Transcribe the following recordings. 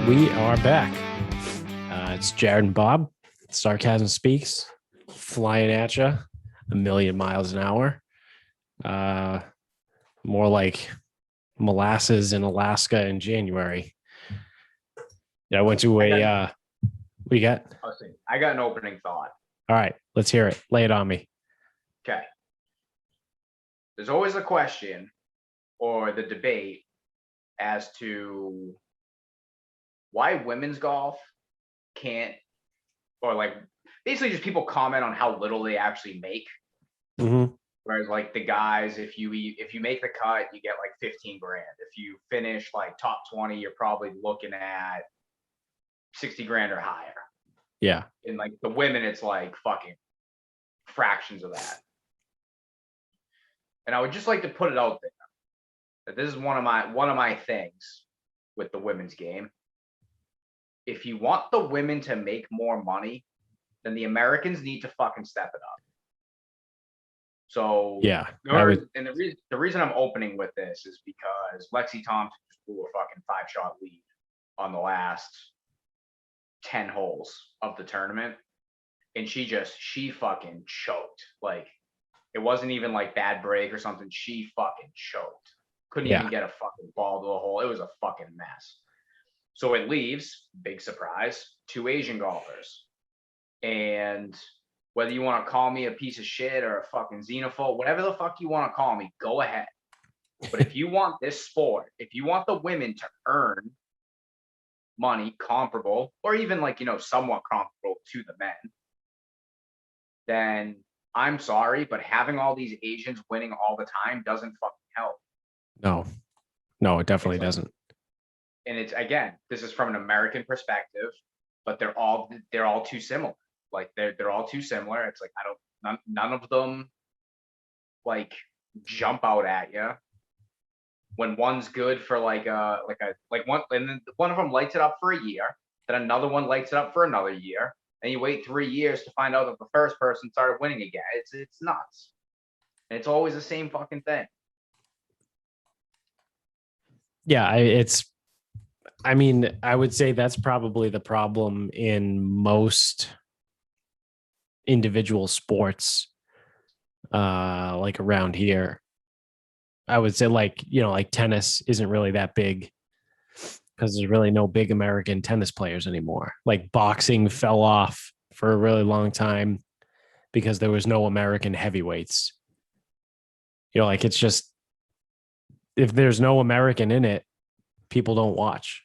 We are back. It's Jared and Bob. Sarcasm speaks, flying at you a million miles an hour. Uh, More like molasses in Alaska in January. Yeah, I went to we got. I got an opening thought. All right, let's hear it. Lay it on me. Okay. There's always a question or the debate as to why women's golf can't, or like basically just people comment on how little they actually make. Mm-hmm. Whereas like the guys, if you make the cut, you get like 15 grand. If you finish like top 20, you're probably looking at 60 grand or higher. Yeah. And like the women, it's like fucking fractions of that. And I would just like to put it out there that this is one of my things with the women's game. If you want the women to make more money, then the Americans need to fucking step it up. So Yeah, and the reason I'm opening with this is because Lexi Thompson blew a fucking 5-shot lead on the last 10 holes of the tournament, and she fucking choked. Like it wasn't even like bad break or something. She fucking choked. Couldn't even get a fucking ball to the hole. It was a fucking mess. So it leaves, big surprise, 2 Asian golfers. And whether you want to call me a piece of shit or a fucking xenophobe, whatever the fuck you want to call me, go ahead. But if you want this sport, if you want the women to earn money comparable, or even like, somewhat comparable to the men, then I'm sorry, but having all these Asians winning all the time doesn't fucking help. No, it definitely doesn't. And it's, again, this is from an American perspective, but they're all too similar. Like they're all too similar. It's like none of them like jump out at you. When one's good for like one, and then one of them lights it up for a year, then another one lights it up for another year, and you wait 3 years to find out that the first person started winning again. It's nuts. And it's always the same fucking thing. Yeah, I would say that's probably the problem in most individual sports, like around here. I would say like tennis isn't really that big because there's really no big American tennis players anymore. Like boxing fell off for a really long time because there was no American heavyweights. Like it's just, if there's no American in it, people don't watch.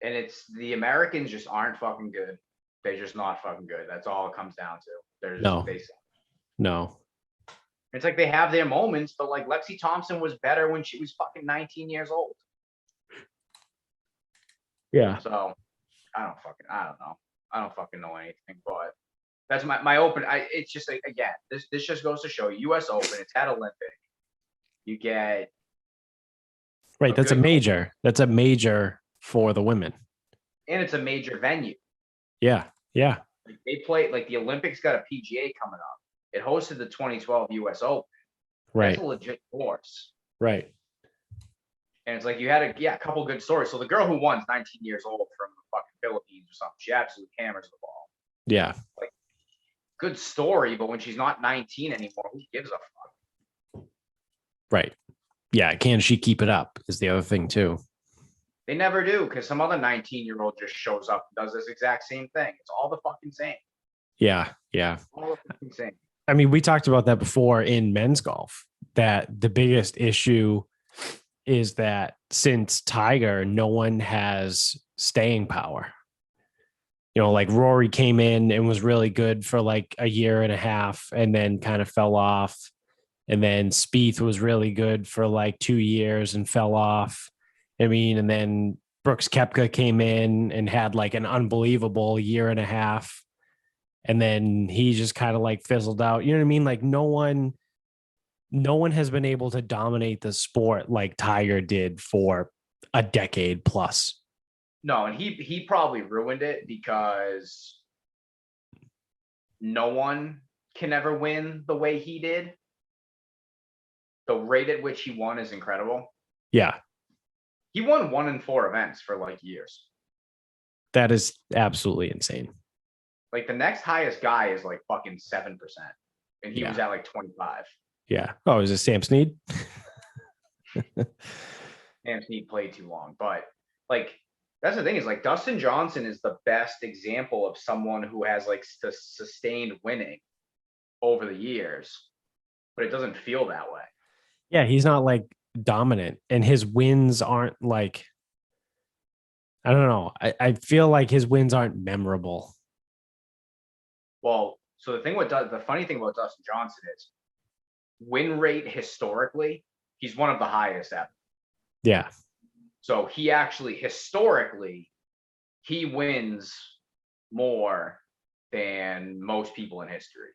And it's the Americans just aren't fucking good. They're just not fucking good. That's all it comes down to. No. It's like they have their moments, but like Lexi Thompson was better when she was fucking 19 years old. Yeah. So I don't know. I don't fucking know anything, but that's my open. It's just like, again, this just goes to show you, US Open. It's at Olympic. You get right. That's a major. That's a major for the women, and it's a major venue. Yeah. Like they play, like the Olympics got a PGA coming up. It hosted the 2012 US Open. Right. That's a legit course. Right. And it's like you had a couple good stories. So the girl who won is 19 years old from the fucking Philippines or something. She absolutely hammers the ball. Yeah. Like, good story, but when she's not 19 anymore, who gives a fuck? Right. Yeah. Can she keep it up is the other thing too. They never do, because some other 19-year-old just shows up and does this exact same thing. It's all the fucking same. Yeah. All the fucking same. I mean, we talked about that before in men's golf, that the biggest issue is that since Tiger, no one has staying power. Like Rory came in and was really good for like a year and a half and then kind of fell off. And then Spieth was really good for like 2 years and fell off. And then Brooks Koepka came in and had like an unbelievable year and a half. And then he just kind of like fizzled out. You know what I mean? Like no one has been able to dominate the sport like Tiger did for a decade plus. No, and he probably ruined it because no one can ever win the way he did. The rate at which he won is incredible. Yeah. He won 1 in 4 events for like years. That is absolutely insane. Like the next highest guy is like fucking 7%. And he Yeah. was at like 25. Yeah. Oh, is it Sam Snead? Anthony played too long. But like that's the thing is like Dustin Johnson is the best example of someone who has like sustained winning over the years, but it doesn't feel that way. Yeah, he's not like dominant, and his wins aren't like, I don't know. I feel like his wins aren't memorable. Well, so the funny thing about Dustin Johnson is win rate historically, he's one of the highest ever. Yeah. So he actually historically he wins more than most people in history.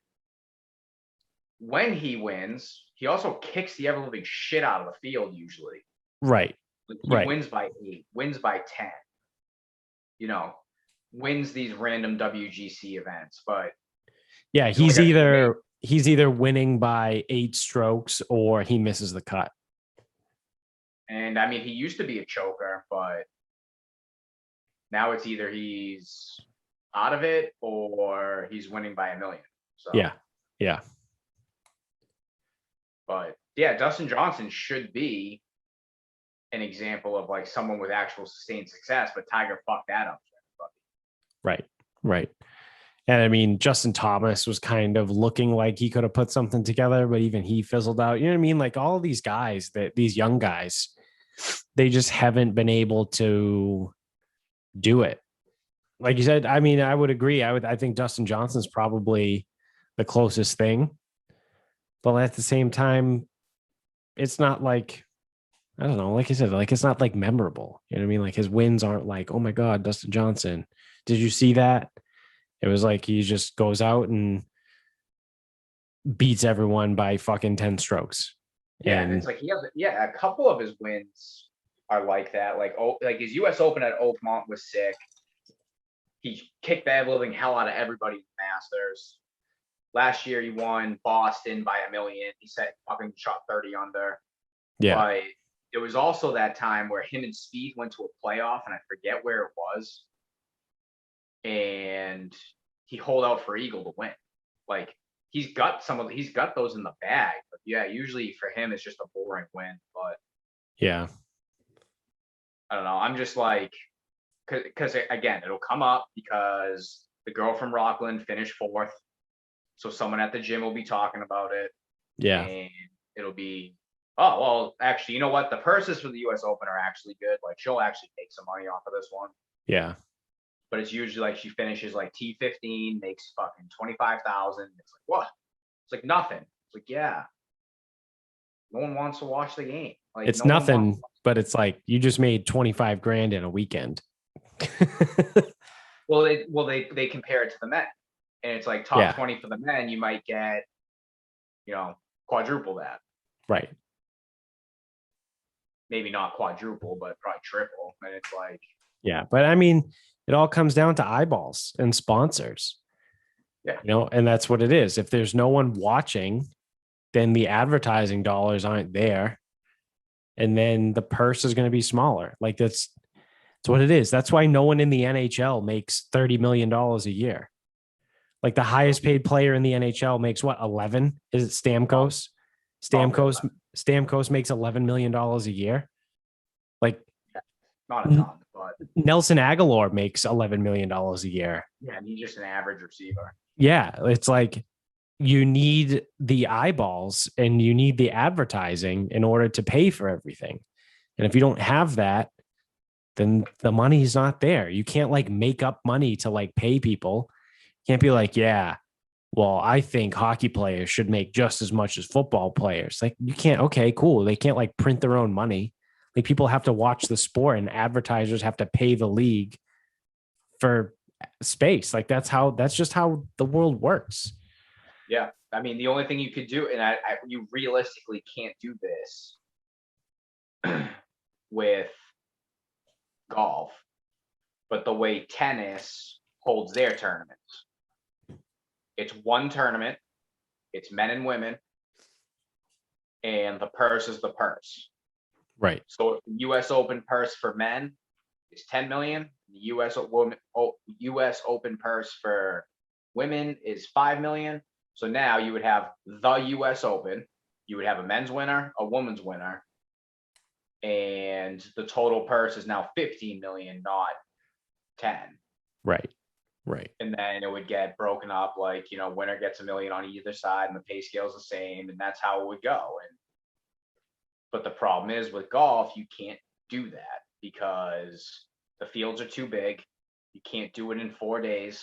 When he wins, he also kicks the ever living shit out of the field usually. Right. Like he Right. wins by 8, wins by 10. You know, wins these random WGC events, but Yeah, like he's either winning by 8 strokes or he misses the cut. and I mean he used to be a choker, but now it's either he's out of it or he's winning by a million. So Yeah. Yeah. but yeah, Dustin Johnson should be an example of like someone with actual sustained success, but Tiger fucked that up. Right. Right. And I mean, Justin Thomas was kind of looking like he could have put something together, but even he fizzled out. You know what I mean? Like all of these guys, these young guys, they just haven't been able to do it. Like you said, I mean, I would agree. I think Dustin Johnson's probably the closest thing. But at the same time, it's not like, I don't know, like I said, like it's not like memorable. You know what I mean? Like his wins aren't like, oh my God, Dustin Johnson. Did you see that? It was like he just goes out and beats everyone by fucking 10 strokes. Yeah, and it's like he has a couple of his wins are like that. Like his US Open at Oakmont was sick. He kicked the living hell out of everybody in the Masters. Last year he won Boston by a million. He set fucking shot 30 under. Yeah. But it was also that time where him and Spieth went to a playoff, and I forget where it was. And he holed out for eagle to win. Like he's got those in the bag. But yeah, usually for him it's just a boring win. But yeah, I don't know. I'm just like, because again, it'll come up because the girl from Rockland finished 4th, so someone at the gym will be talking about it. Yeah. And it'll be, oh well, actually, you know what? The purses for the U.S. Open are actually good. Like she'll actually make some money off of this one. Yeah. But it's usually like she finishes like T15, makes fucking 25,000. It's like what? It's like nothing. It's like yeah, no one wants to watch the game. Like It's no nothing, but it's like you just made 25 grand in a weekend. Well, they compare it to the men, and it's like top 20 for the men. You might get, quadruple that. Right. Maybe not quadruple, but probably triple. And it's like, yeah, but I mean, it all comes down to eyeballs and sponsors. Yeah. And that's what it is. If there's no one watching, then the advertising dollars aren't there. And then the purse is going to be smaller. Like that's what it is. That's why no one in the NHL makes $30 million a year. Like the highest paid player in the NHL makes what, 11? Is it Stamkos? Stamkos makes $11 million a year. Like not a ton, but Nelson Aguilar makes $11 million a year. Yeah, and he's just an average receiver. Yeah, it's like you need the eyeballs and you need the advertising in order to pay for everything. And if you don't have that, then the money's not there. You can't like make up money to like pay people. You can't be like, yeah, well, I think hockey players should make just as much as football players. Like you can't, okay, cool. They can't like print their own money. Like people have to watch the sport and advertisers have to pay the league for space. Like that's just how the world works. Yeah. I mean, the only thing you could do, and you realistically can't do this with golf, but the way tennis holds their tournaments. It's one tournament, it's men and women, and the purse is the purse. Right. So if the US Open purse for men is 10 million, The U.S. Open purse for women is $5 million. So now you would have the U.S. Open. You would have a men's winner, a women's winner, and the total purse is now 15 million, not 10. Right. And then it would get broken up like, winner gets $1 million on either side and the pay scale is the same. And that's how it would go. But the problem is with golf, you can't do that because the fields are too big. You can't do it in 4 days.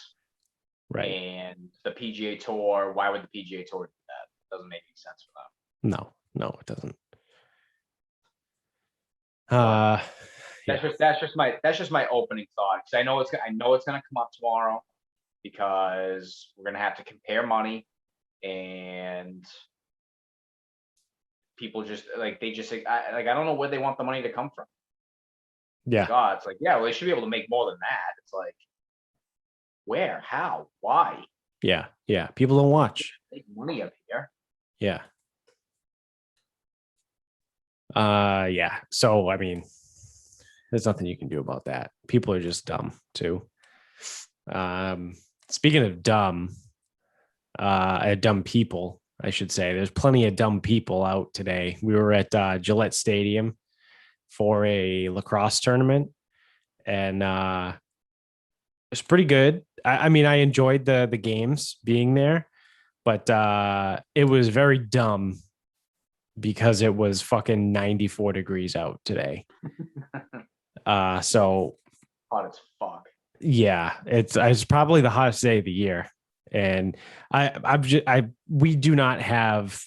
Right. And the PGA Tour, why would the PGA Tour do that? It doesn't make any sense for them. No, it doesn't. That's just my opening thought. Because I know it's gonna come up tomorrow because we're gonna have to compare money, and people just I don't know where they want the money to come from. Yeah. God, it's like, yeah, well, they should be able to make more than that. It's like, where, how, why? Yeah. People don't watch. Make money up here. Yeah. Yeah. So I mean, there's nothing you can do about that. People are just dumb too. Speaking of dumb people, I should say, there's plenty of dumb people out today. We were at Gillette Stadium for a lacrosse tournament, and it's pretty good. I mean, I enjoyed the games being there, but it was very dumb because it was fucking 94 degrees out today. So hot as fuck. Yeah, it's probably the hottest day of the year, and we do not have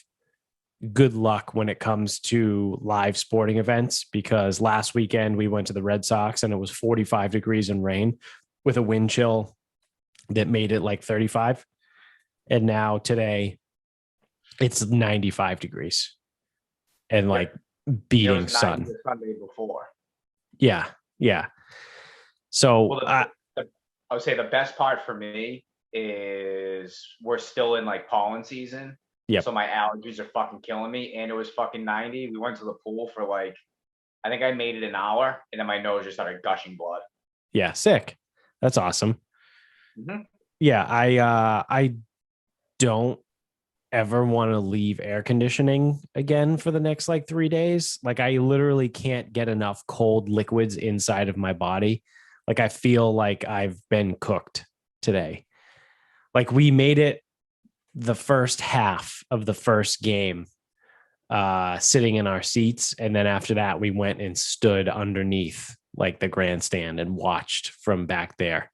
good luck when it comes to live sporting events, because last weekend we went to the Red Sox and it was 45 degrees and rain with a wind chill that made it like 35, and now today it's 95 degrees and like beating sun. The Sunday before. Yeah. So well, I would say the best part for me is we're still in like pollen season. Yeah. So my allergies are fucking killing me, and it was fucking 90. We went to the pool for like, I think I made it an hour, and then my nose just started gushing blood. Yeah, sick. That's awesome. Mm-hmm. Yeah, I don't ever want to leave air conditioning again for the next like 3 days. Like, I literally can't get enough cold liquids inside of my body. Like, I feel like I've been cooked today. Like, we made it the first half of the first game sitting in our seats, and then after that we went and stood underneath like the grandstand and watched from back there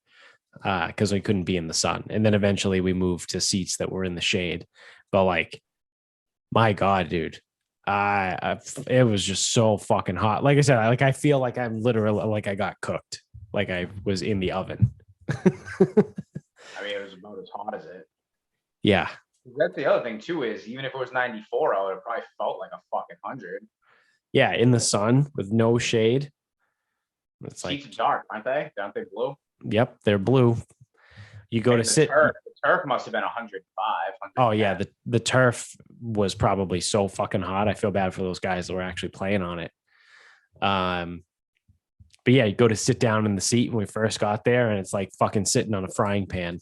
because we couldn't be in the sun. And then eventually we moved to seats that were in the shade. But like, my God, dude, it was just so fucking hot. Like I said, I feel like I'm literally like I got cooked, like I was in the oven. I mean, it was about as hot as it. Yeah. That's the other thing too, is even if it was 94 out, it probably felt like a fucking 100. Yeah, in the sun with no shade. It's like, seats are dark, aren't they? Aren't they blue? Yep, they're blue. You go to sit. The turf must have been 105. Oh yeah, the turf was probably so fucking hot. I feel bad for those guys that were actually playing on it. But yeah, you go to sit down in the seat when we first got there, and it's like fucking sitting on a frying pan.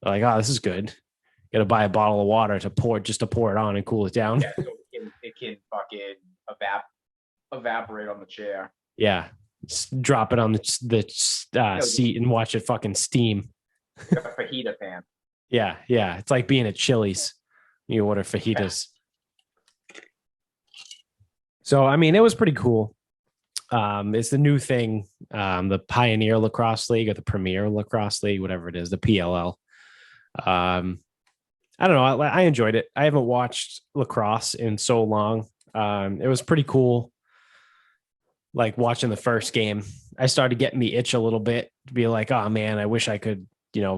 Like, oh, this is good. Got to buy a bottle of water to pour it on and cool it down. Yeah, so it can fucking evaporate on the chair. Yeah, just drop it on the seat and watch it fucking steam. A fajita pan. Yeah. It's like being at Chili's. You order fajitas. Yeah. So, I mean, it was pretty cool. It's the new thing, the Pioneer Lacrosse League or the Premier Lacrosse League, whatever it is, the PLL. I don't know. I enjoyed it. I haven't watched lacrosse in so long. It was pretty cool. Like watching the first game, I started getting the itch a little bit to be like, oh man, I wish I could,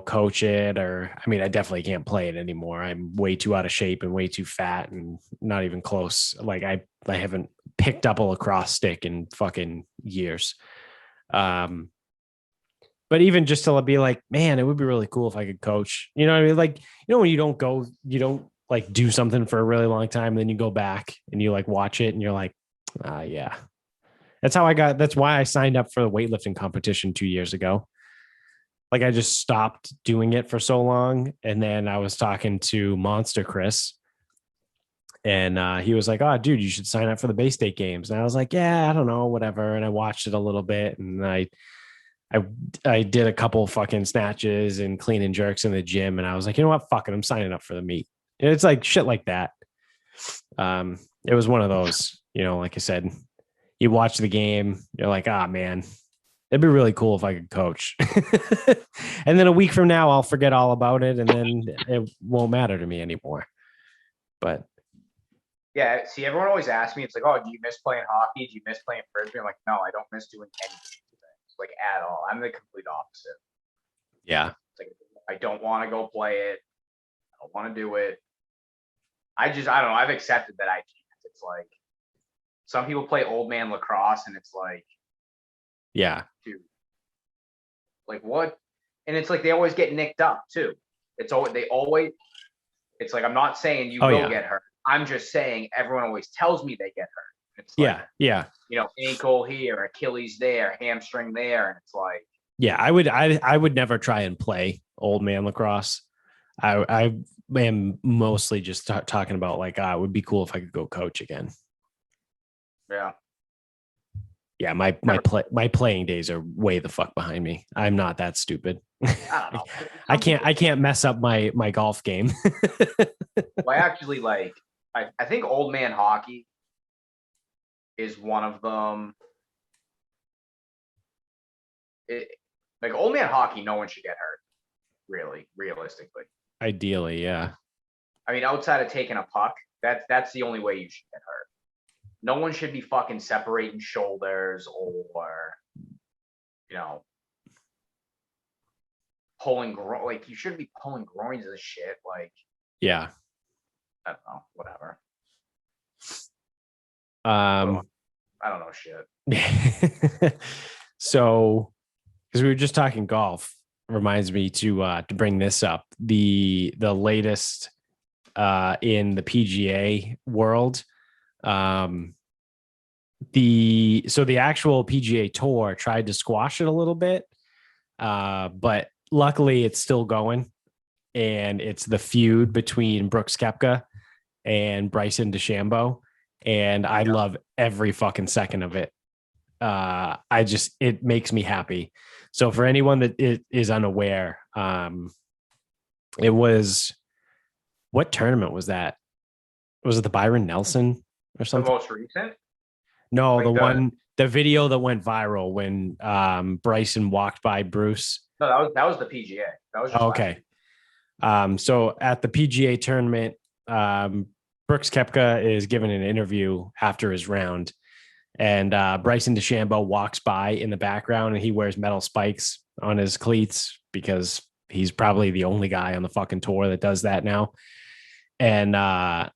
coach it. Or, I mean, I definitely can't play it anymore. I'm way too out of shape and way too fat and not even close. Like I haven't picked up a lacrosse stick in fucking years. But even just to be like, man, it would be really cool if I could coach. You know what I mean? Like, when you don't like do something for a really long time, and then you go back and you like watch it and you're like, yeah. That's why I signed up for the weightlifting competition 2 years ago. Like I just stopped doing it for so long. And then I was talking to Monster Chris, and he was like, "Oh, dude, you should sign up for the Bay State games." And I was like, "Yeah, I don't know, whatever." And I watched it a little bit, and I I did a couple fucking snatches and clean and jerks in the gym, and I was like, you know what, fuck it, I'm signing up for the meet. And it's like shit like that. It was one of those, like I said, you watch the game, you're like, ah, man, it'd be really cool if I could coach. And then a week from now, I'll forget all about it, and then it won't matter to me anymore. But Yeah, see, everyone always asks me, it's like, oh, do you miss playing hockey? Do you miss playing frisbee? I'm like, no, I don't miss doing anything, like at all. I'm the complete opposite. yeah, It's like I don't want to go play it. I don't want to do it. I don't know. I've accepted that I can't. It's like some people play old man lacrosse, and it's like, yeah, dude, like what? And it's like they always get nicked up too. It's always. It's like I'm not saying you will get hurt. I'm just saying everyone always tells me they get hurt. It's like, yeah. Ankle here, Achilles there, hamstring there, and it's like, yeah. I would never try and play old man lacrosse. I am mostly just talking about like, it would be cool if I could go coach again. yeah. Yeah, my playing days are way the fuck behind me. I'm not that stupid. I don't know. I can't mess up my golf game. Well, I actually I think old man hockey is one of them. Like old man hockey, no one should get hurt. Really, realistically. Ideally, yeah. I mean, outside of taking a puck, that's the only way you should get hurt. No one should be fucking separating shoulders or, pulling like you shouldn't be pulling groins and shit. Like, yeah. I don't know, whatever. I don't know shit. So, because we were just talking golf, reminds me to bring this up. The latest in the PGA world. The actual PGA Tour tried to squash it a little bit, but luckily it's still going, and it's the feud between Brooks Koepka and Bryson DeChambeau, and I love every fucking second of it. It makes me happy. So for anyone that is unaware, it was, what tournament was that? Was it the Byron Nelson or something? The most recent? No, like the video that went viral when Bryson walked by Bruce. No, that was the PGA. That was just okay. So at the PGA tournament, Brooks Koepka is giving an interview after his round, and Bryson DeChambeau walks by in the background, and he wears metal spikes on his cleats because he's probably the only guy on the fucking tour that does that now. And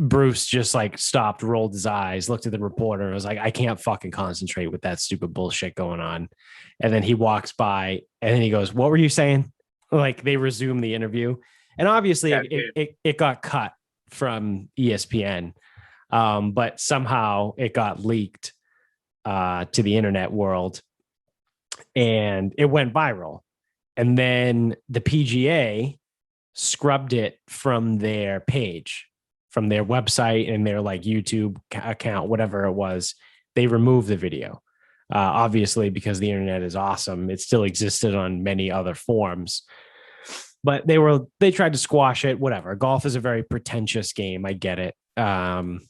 Bruce just like stopped, rolled his eyes, looked at the reporter, and was like, I can't fucking concentrate with that stupid bullshit going on. And then he walks by, and then he goes, what were you saying? Like, they resume the interview. And obviously it got cut from ESPN, but somehow it got leaked to the internet world, and it went viral. And then the PGA scrubbed it from their page, from their website and their like YouTube account, whatever it was. They removed the video. Obviously, because the internet is awesome, it still existed on many other forms, but they tried to squash it. Whatever. Golf is a very pretentious game. I get it. And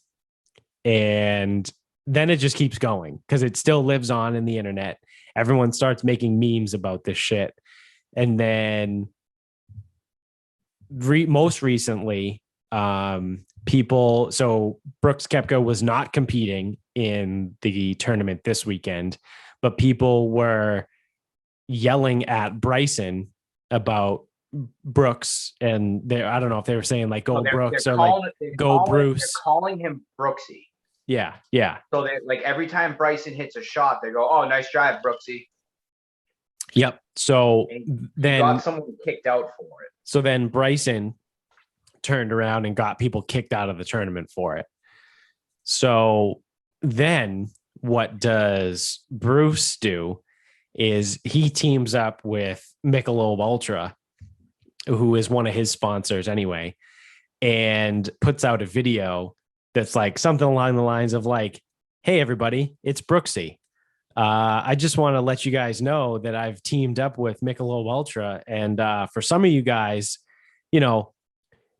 then it just keeps going because it still lives on in the internet. Everyone starts making memes about this shit. And then most recently, so Brooks Koepka was not competing in the tournament this weekend, but people were yelling at Bryson about Brooks, and I don't know if they were saying like go Brooks or like go Bruce. They're calling him Brooksy. Yeah. So they like every time Bryson hits a shot, they go, "Oh, nice drive, Brooksy." Yep. So then got someone kicked out for it. So then Bryson turned around and got people kicked out of the tournament for it. So then what does Bruce do is he teams up with Michelob Ultra, who is one of his sponsors anyway, and puts out a video that's like something along the lines of like, hey, everybody, it's Brooksy. I just want to let you guys know that I've teamed up with Michelob Ultra. And for some of you guys, you know,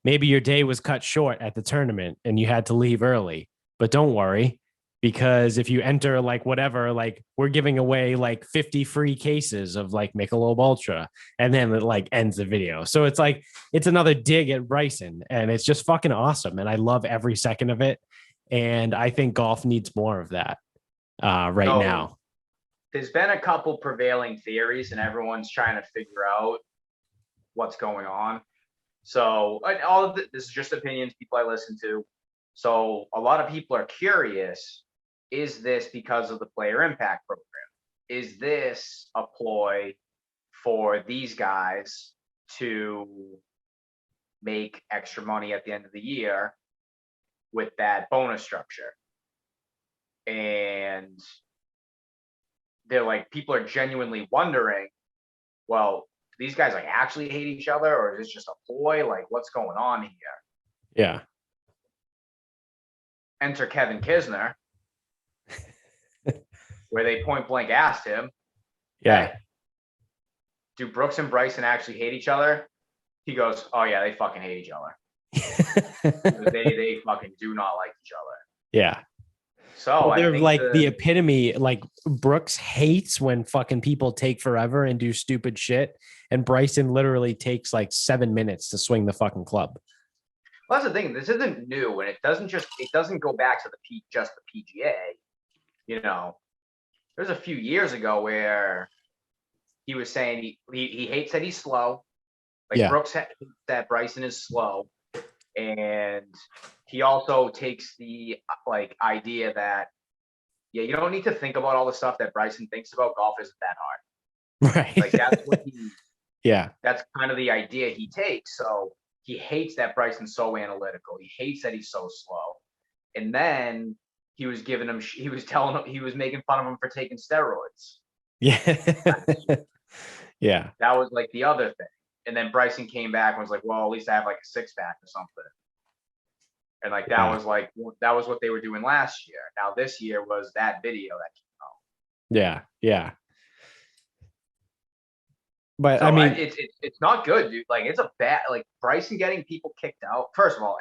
maybe your day was cut short at the tournament and you had to leave early, but don't worry, because if you enter like whatever, like we're giving away like 50 free cases of like Michelob Ultra, and then it like ends the video. So it's like, it's another dig at Bryson, and it's just fucking awesome. And I love every second of it. And I think golf needs more of that right So now. there's been a couple prevailing theories, and everyone's trying to figure out what's going on. So all of this is just opinions, people I listen to. So a lot of people are curious, is this because of the player impact program? Is this a ploy for these guys to make extra money at the end of the year with that bonus structure? And they're like, people are genuinely wondering, well, these guys like actually hate each other, or is this just a ploy? Like, what's going on here? Yeah. Enter Kevin Kisner, where they point blank asked him, Yeah. hey, do Brooks and Bryson actually hate each other? He goes, oh yeah, they fucking hate each other. they fucking do not like each other. Yeah. So they're I think like the epitome. Like Brooks hates when fucking people take forever and do stupid shit, and Bryson literally takes like 7 minutes to swing the fucking club. Well, that's the thing. This isn't new, and it doesn't go back to just the PGA. You know, there's a few years ago where he was saying he hates that he's slow. Like Brooks hates that Bryson is slow, and he also takes the like idea that you don't need to think about all the stuff that Bryson thinks about. Golf isn't that hard, right? Like that's what that's kind of the idea he takes. So he hates that Bryson's so analytical. He hates that he's so slow. And then he was giving him, he was telling him, he was making fun of him for taking steroids. Yeah. Yeah. That was like the other thing. And then Bryson came back and was like, well, at least I have like a six pack or something. And like, that was what they were doing last year. Now this year was that video that came out. Yeah. Yeah. But so I mean, it's not good, dude. Like it's a bad, like Bryson getting people kicked out. First of all,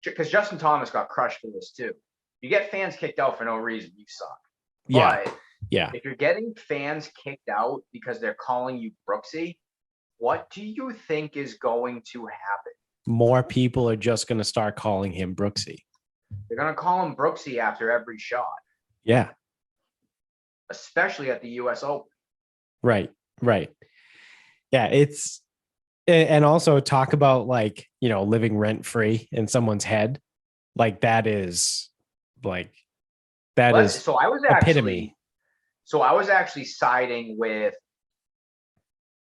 because Justin Thomas got crushed for this too. You get fans kicked out for no reason, you suck. Yeah. But yeah. If you're getting fans kicked out because they're calling you Brooksy, what do you think is going to happen? More people are just going to start calling him Brooksy. They're going to call him Brooksy after every shot. Yeah. Especially at the US Open. Right. Right. Yeah. And also talk about like, living rent free in someone's head. Like that is like, So I was epitome. Actually siding with,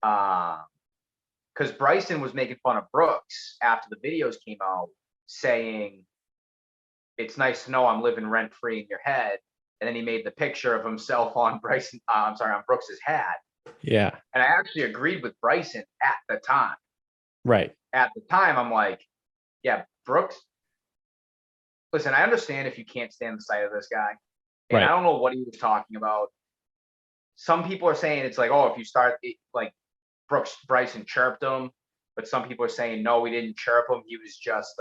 because Bryson was making fun of Brooks after the videos came out, saying, it's nice to know I'm living rent free in your head. And then he made the picture of himself on on Brooks's hat. Yeah. And I actually agreed with Bryson at the time. Right. At the time, I'm like, yeah, Brooks, listen, I understand if you can't stand the sight of this guy. And I don't know what he was talking about. Some people are saying it's like, oh, if you start, like Bryson chirped him. But some people are saying, no, we didn't chirp him. He was just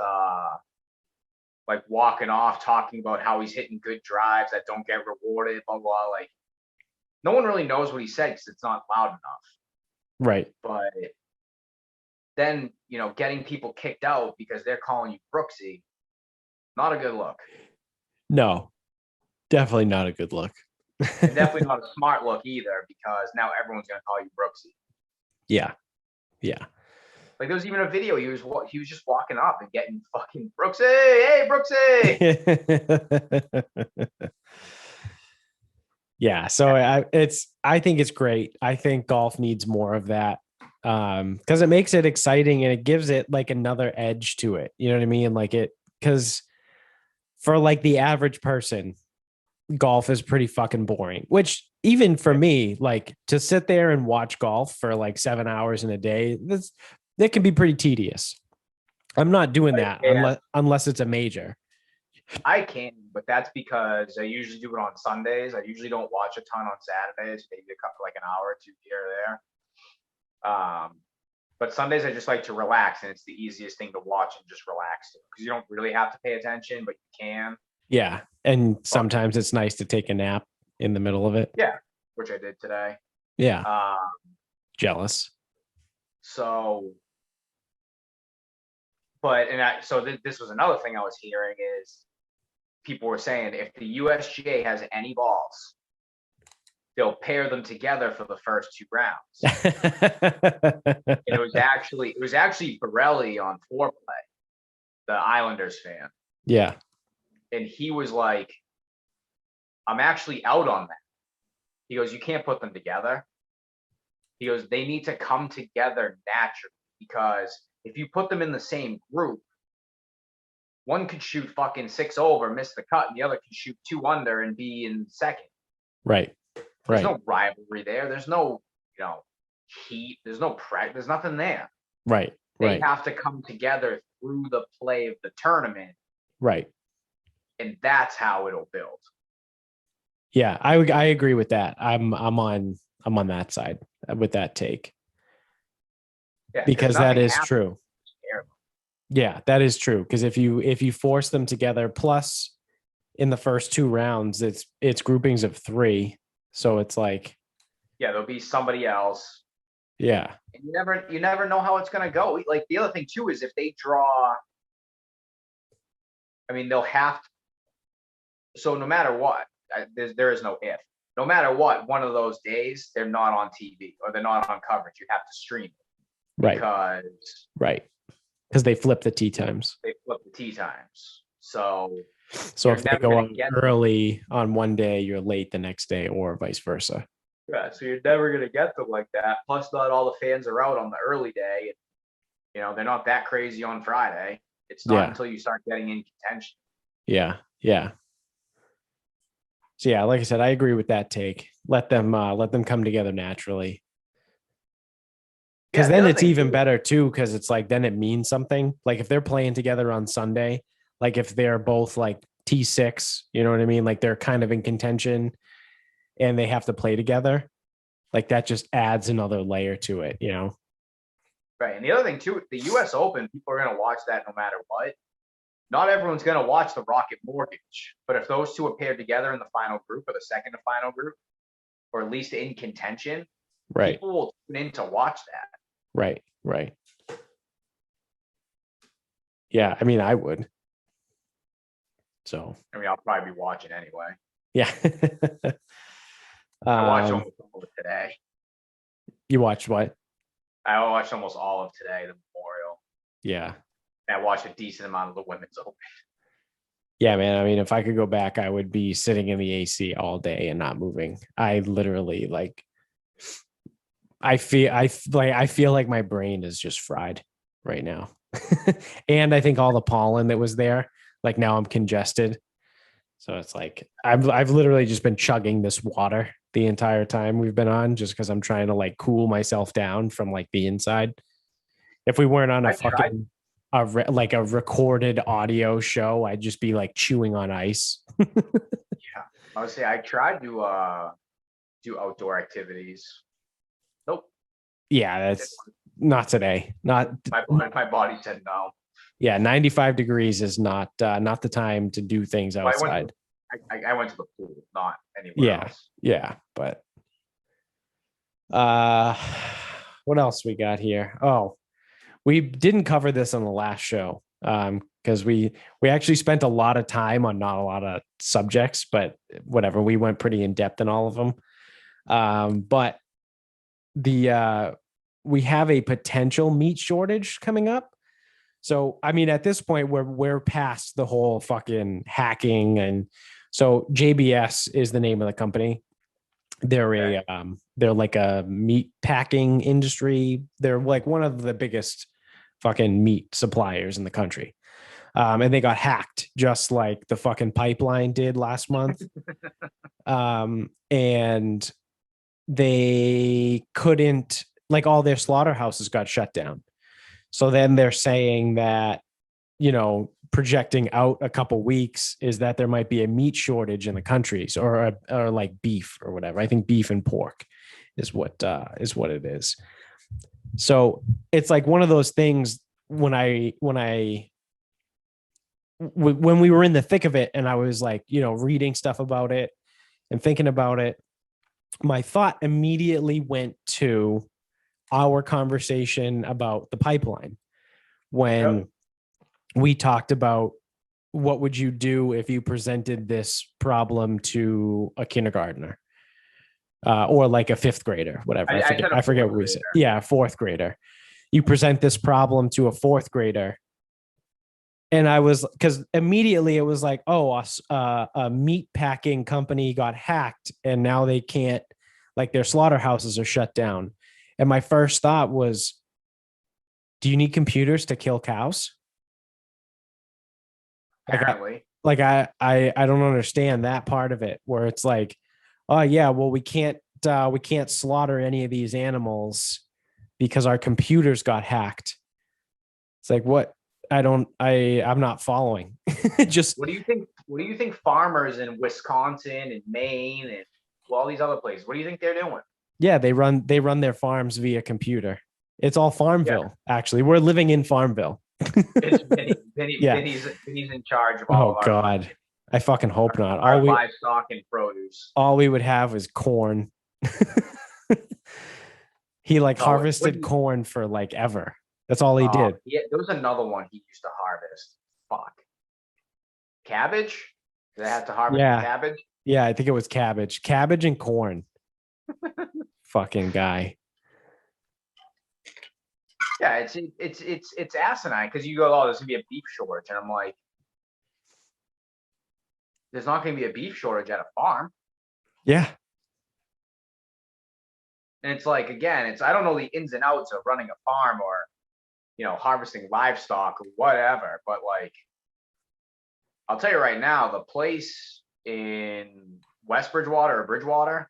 like walking off, talking about how he's hitting good drives that don't get rewarded, blah, blah. Like, no one really knows what he said because it's not loud enough. Right. But then, getting people kicked out because they're calling you Brooksy, not a good look. No, definitely not a good look. And definitely not a smart look either, because now everyone's going to call you Brooksy. Yeah. Yeah. Like there was even a video, he was just walking up and getting fucking Brooksy, hey Brooksy. Yeah, so I think it's great. I think golf needs more of that, because it makes it exciting and it gives it like another edge to it. You know what I mean? Like because for like the average person, golf is pretty fucking boring, which even for me, like to sit there and watch golf for like 7 hours in a day, that can be pretty tedious. I'm not doing that Yeah, unless it's a major. I can, but that's because I usually do it on Sundays. I usually don't watch a ton on Saturdays, maybe a couple like an hour or two here or there. But Sundays I just like to relax, and it's the easiest thing to watch and just relax because you don't really have to pay attention, but you can. Yeah. And sometimes it's nice to take a nap in the middle of it. Yeah, which I did today. Yeah. So, Jealous. this was another thing I was hearing is people were saying if the USGA has any balls, they'll pair them together for the first two rounds. And it was actually Borelli on Foreplay, the Islanders fan. Yeah. And he was like, I'm actually out on that. He goes, you can't put them together. He goes, they need to come together naturally because if you put them in the same group, one could shoot fucking 6 over, miss the cut, and the other could shoot 2 under and be in second. Right. There's no rivalry there. There's no, heat. There's no pressure. There's nothing there. Right. They have to come together through the play of the tournament. Right. And that's how it'll build. Yeah, I agree with that. I'm on that side with that take. Yeah, because that is true. Yeah, that is true. Because if you force them together, plus in the first 2 rounds, it's groupings of 3. So it's like, yeah, there'll be somebody else. Yeah. And you never know how it's gonna go. Like the other thing too is if they draw, I mean, they'll have to. So no matter what, there is no if. No matter what, one of those days they're not on TV or they're not on coverage. You have to stream it. Right. Because they flip the tee times. So if they go on early on one day, you're late the next day, or vice versa. Yeah, so you're never gonna get them like that. Plus, not all the fans are out on the early day. They're not that crazy on Friday. It's not until you start getting in contention. Yeah. So yeah, like I said, I agree with that take. Let them come together naturally. Because then it's even better too, because it's like then it means something. Like if they're playing together on Sunday, like if they're both like T6, you know what I mean? Like they're kind of in contention and they have to play together. Like that just adds another layer to it, Right. And the other thing too, the US Open, people are going to watch that no matter what. Not everyone's going to watch the Rocket Mortgage, but if those two are paired together in the final group or the second to final group, or at least in contention, people will tune in to watch that. Right. Yeah, I mean, I would. So. I mean, I'll probably be watching anyway. Yeah. I watched almost all of today. You watched what? I watched almost all of today, the Memorial. Yeah. And I watched a decent amount of the Women's Open. Yeah, man. I mean, if I could go back, I would be sitting in the AC all day and not moving. I literally I feel like my brain is just fried right now. And I think all the pollen that was there, like now I'm congested. So it's like I've literally just been chugging this water the entire time we've been on, just because I'm trying to like cool myself down from like the inside. If we weren't on a recorded audio show, I'd just be like chewing on ice. Yeah, I would say I tried to do outdoor activities. Nope. Yeah, that's not today. Not my body said no. Yeah, 95 degrees is not the time to do things outside. I went to the pool, not anywhere else. Yeah, but what else we got here? Oh, we didn't cover this on the last show because we actually spent a lot of time on not a lot of subjects, but whatever, we went pretty in depth in all of them. But we have a potential meat shortage coming up. So, I mean, at this point, we're past the whole fucking hacking, and so JBS is the name of the company. They're they're like a meat packing industry. They're like one of the biggest fucking meat suppliers in the country. And they got hacked just like the fucking pipeline did last month. And they couldn't, like, all their slaughterhouses got shut down. So then they're saying that, projecting out a couple weeks is that there might be a meat shortage in the countries, or like beef or whatever. I think beef and pork is what it is. So it's like one of those things when we were in the thick of it and I was like, reading stuff about it and thinking about it, my thought immediately went to our conversation about the pipeline when we talked about what would you do if you presented this problem to a kindergartner or like a fifth grader, whatever. I forget what we said. Yeah, fourth grader. You present this problem to a fourth grader. And I was, because immediately it was like, a meat packing company got hacked and now they can't, like, their slaughterhouses are shut down. And my first thought was, do you need computers to kill cows? Apparently. I don't understand that part of it, where it's like, oh yeah, well, we can't slaughter any of these animals because our computers got hacked. It's like, what? I'm not following. Just what do you think farmers in Wisconsin and Maine and all these other places, what do you think they're doing? Yeah, they run their farms via computer. It's all Farmville, actually. We're living in Farmville. It's Vinny's in charge of all of our God. I fucking hope not. Our livestock and produce. All we would have is corn. He harvested corn for like ever. That's all he did. Yeah, there was another one he used to harvest. Fuck. Cabbage? Did they have to harvest cabbage? Yeah, I think it was cabbage. Cabbage and corn. Fucking guy. Yeah, it's asinine, because you go, there's gonna be a beef shortage, and I'm like, there's not gonna be a beef shortage at a farm. Yeah. And it's like, again, I don't know the ins and outs of running a farm or, harvesting livestock or whatever, but like, I'll tell you right now, the place in West Bridgewater or Bridgewater,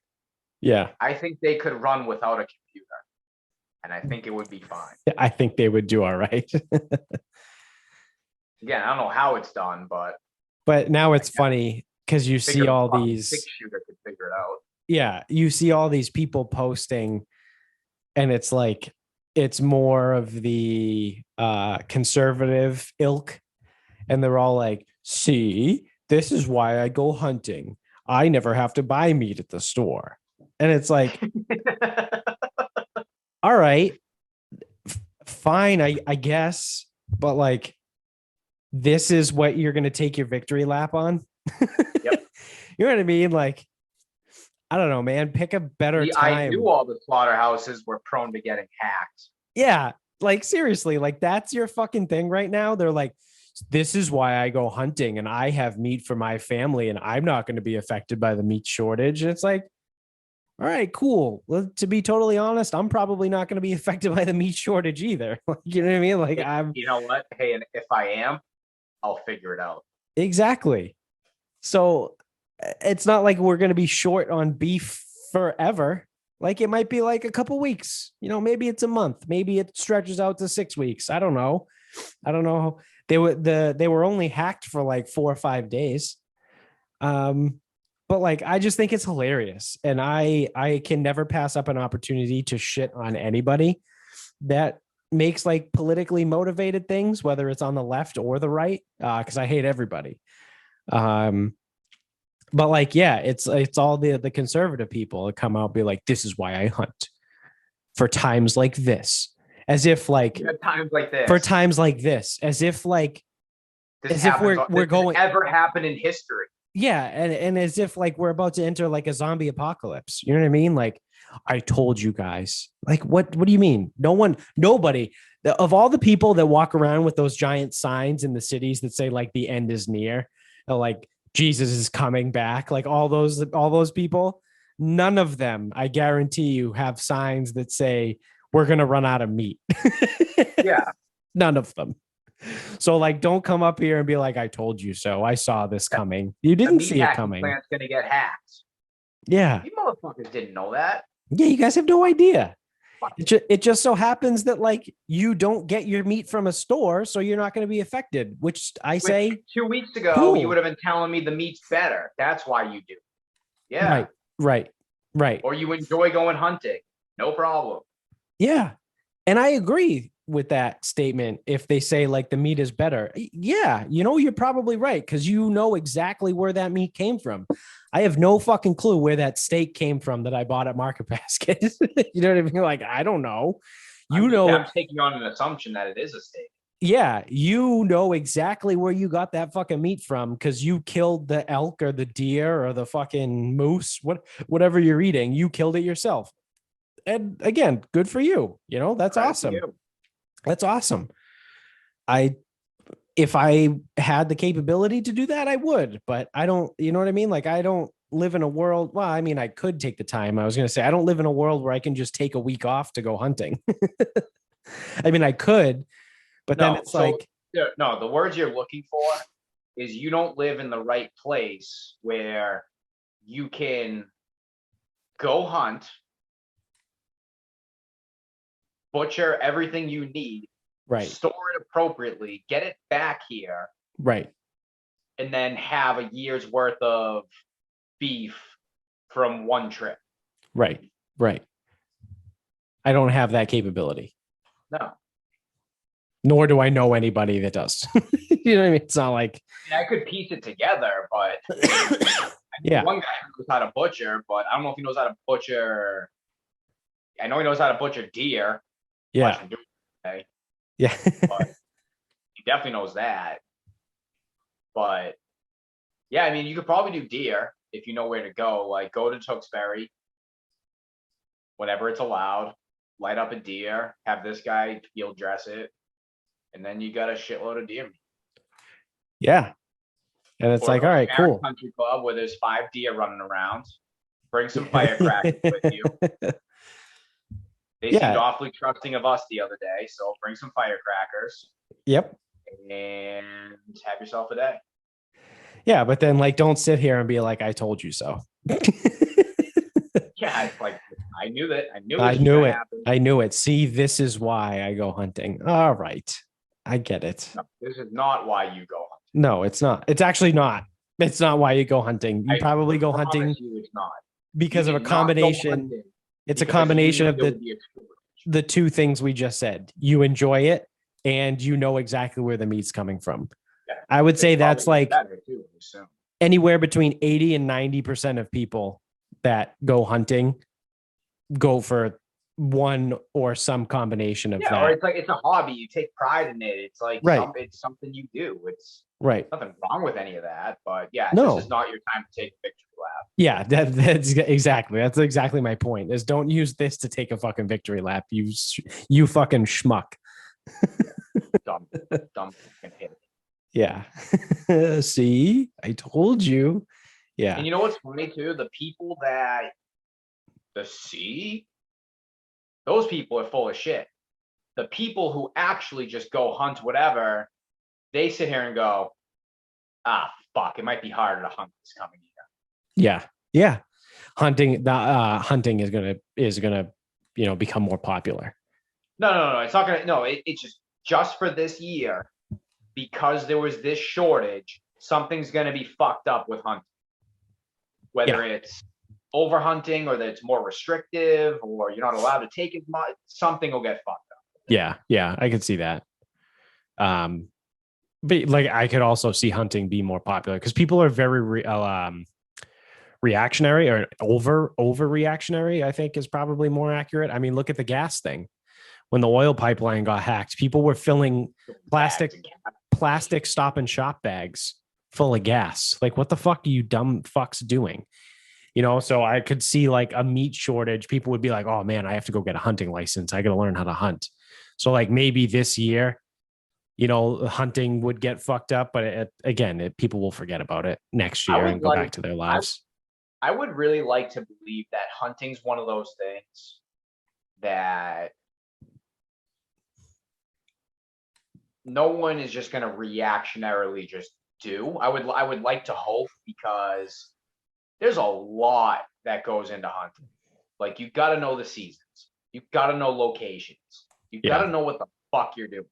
yeah, I think they could run without a computer, and I think it would be fine. I think they would do all right. Again, I don't know how it's done, but now it's funny because you see all these 6-shooter could figure it out. Yeah, you see all these people posting, and it's like, it's more of the conservative ilk, and they're all like, see, this is why I go hunting. I never have to buy meat at the store. And it's like, all right, fine, I guess, but like, this is what you're going to take your victory lap on? Yep. You know what I mean? Like, I don't know, man. Pick a better time. I knew all the slaughterhouses were prone to getting hacked. Yeah, like seriously, like that's your fucking thing right now. They're like, this is why I go hunting and I have meat for my family and I'm not going to be affected by the meat shortage. And it's like, all right, cool. Well, to be totally honest, I'm probably not going to be affected by the meat shortage either. You know what I mean? Like, you know what? Hey, and if I am, I'll figure it out. Exactly. So it's not like we're going to be short on beef forever. Like, it might be like a couple weeks, maybe it's a month, maybe it stretches out to 6 weeks. I don't know. They were only hacked for like 4 or 5 days. But like, I just think it's hilarious. And I can never pass up an opportunity to shit on anybody that makes like politically motivated things, whether it's on the left or the right, because I hate everybody. But like, yeah, it's all the conservative people that come out and be like, this is why I hunt, for times like this, as if like times like this, for times like this, as if like, this as if we're going ever happen in history. Yeah, and as if like we're about to enter like a zombie apocalypse. You know what I mean? Like, I told you guys. Like, what do you mean? Nobody of all the people that walk around with those giant signs in the cities that say like the end is near, like Jesus is coming back, like all those people, none of them, I guarantee you, have signs that say we're going to run out of meat. Yeah. None of them. So like, don't come up here and be like, I told you so. I saw this coming. You The didn't meat see it hacking coming. plant's gonna get hacked. Yeah. You motherfuckers didn't know that. Yeah. You guys have no idea. Fuck. It just so happens that like you don't get your meat from a store, so you're not going to be affected, which I say 2 weeks ago, cool. you would have been telling me the meat's better. That's why you do. Yeah. Right. Right. Right. Or you enjoy going hunting. No problem. Yeah. And I agree with that statement. If they say like the meat is better, yeah, you're probably right, because you know exactly where that meat came from. I have no fucking clue where that steak came from that I bought at Market Basket. You know what I mean? Like, I don't know. I'm taking on an assumption that it is a steak. Yeah, you know exactly where you got that fucking meat from, because you killed the elk or the deer or the fucking moose, whatever you're eating, you killed it yourself. And again, good for you. That's awesome. That's awesome. If I had the capability to do that, I would, but I don't, you know what I mean? Like, I don't live in a world. Well, I mean, I could take the time. I was going to say, I don't live in a world where I can just take a week off to go hunting. I mean, I could, but then it's like, no, the words you're looking for is you don't live in the right place where you can go hunt, butcher everything you need, right, store it appropriately, get it back here, right, and then have a year's worth of beef from one trip. right, right. I don't have that capability. No. Nor do I know anybody that does. You know what I mean? It's not like I could piece it together, but yeah, one guy knows how to butcher, but I don't know if he knows how to butcher. I know he knows how to butcher deer. Yeah. Okay. Yeah. But he definitely knows that. But yeah, I mean, you could probably do deer if you know where to go. Like, go to Tewksbury whenever it's allowed, light up a deer, have this guy field dress it, and then you got a shitload of deer meat. Yeah. And it's like, all right, cool. Country club where there's 5 deer running around. Bring some firecrackers with you. They seemed awfully trusting of us the other day, so bring some firecrackers. Yep. And have yourself a day. Yeah, but then like, don't sit here and be like, I told you so. Yeah, it's like, I knew that. I knew it. Happen. I knew it. See, this is why I go hunting. All right. I get it. No, this is not why you go hunting. No, it's not. It's actually not. It's not why you go hunting. You probably go hunting it's not. because of a combination. It's a combination of the two things we just said. You enjoy it and you know exactly where the meat's coming from. Yeah, I would say that's like anywhere between 80 and 90% of people that go hunting go for one or some combination of that. Or it's like, it's a hobby. You take pride in it. It's like, it's something you do. It's nothing wrong with any of that, but yeah, this is not your time to take a victory lap. Yeah, that's exactly my point, is don't use this to take a fucking victory lap. You fucking schmuck. Dumb fucking yeah. See, I told you. Yeah. And you know what's funny too? The people that those people are full of shit. The people who actually just go hunt whatever, they sit here and go, fuck, it might be harder to hunt this coming year. Yeah. Yeah. Hunting is gonna, become more popular. No. It's not gonna, it's just for this year, because there was this shortage, something's gonna be fucked up with hunting. Whether it's over hunting or that it's more restrictive or you're not allowed to take as much, something will get fucked up. Yeah, I could see that. But like, I could also see hunting be more popular because people are very reactionary, or over reactionary, I think is probably more accurate. I mean, look at the gas thing. When the oil pipeline got hacked, people were filling plastic Stop and Shop bags full of gas. Like, what the fuck are you dumb fucks doing? So I could see like a meat shortage. People would be like, oh man, I have to go get a hunting license. I got to learn how to hunt. So like maybe this year, hunting would get fucked up, but people will forget about it next year and go back to their lives. I would really like to believe that hunting's one of those things that no one is just going to reactionarily just do. I would like to hope, because there's a lot that goes into hunting. Like, you got to know the seasons. You got to know locations. You got to know what the fuck you're doing.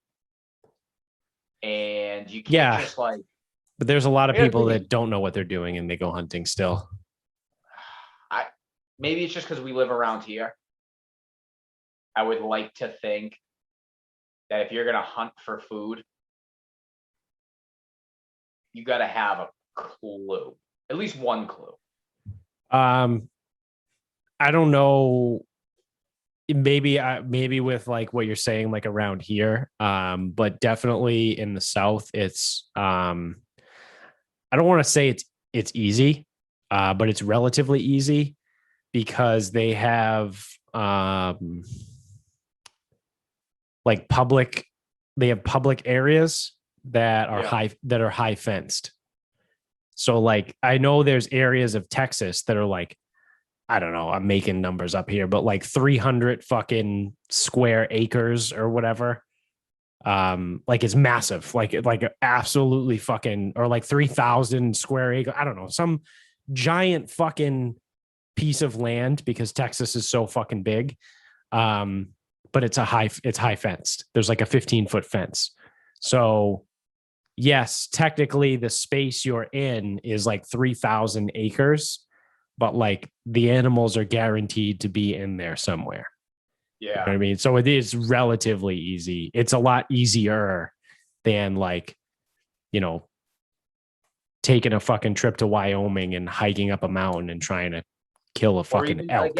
And you can't just like. But there's a lot of people that don't know what they're doing and they go hunting still. Maybe it's just because we live around here. I would like to think that if you're going to hunt for food, you got to have a clue, at least one clue. I don't know. Maybe with like what you're saying, like around here, but definitely in the South, it's I don't want to say it's easy, but it's relatively easy because they have like public areas that are high fenced. So like I know there's areas of Texas that are like, I don't know, I'm making numbers up here, but like 300 fucking square acres or whatever. Like it's massive, like absolutely fucking, or like 3,000 square acre. I don't know, some giant fucking piece of land because Texas is so fucking big. But it's high fenced. There's like a 15-foot fence. So yes, technically the space you're in is like 3,000 acres, but like the animals are guaranteed to be in there somewhere. Yeah. You know what I mean? So it is relatively easy. It's a lot easier than like, you know, taking a fucking trip to Wyoming and hiking up a mountain and trying to kill a fucking elk.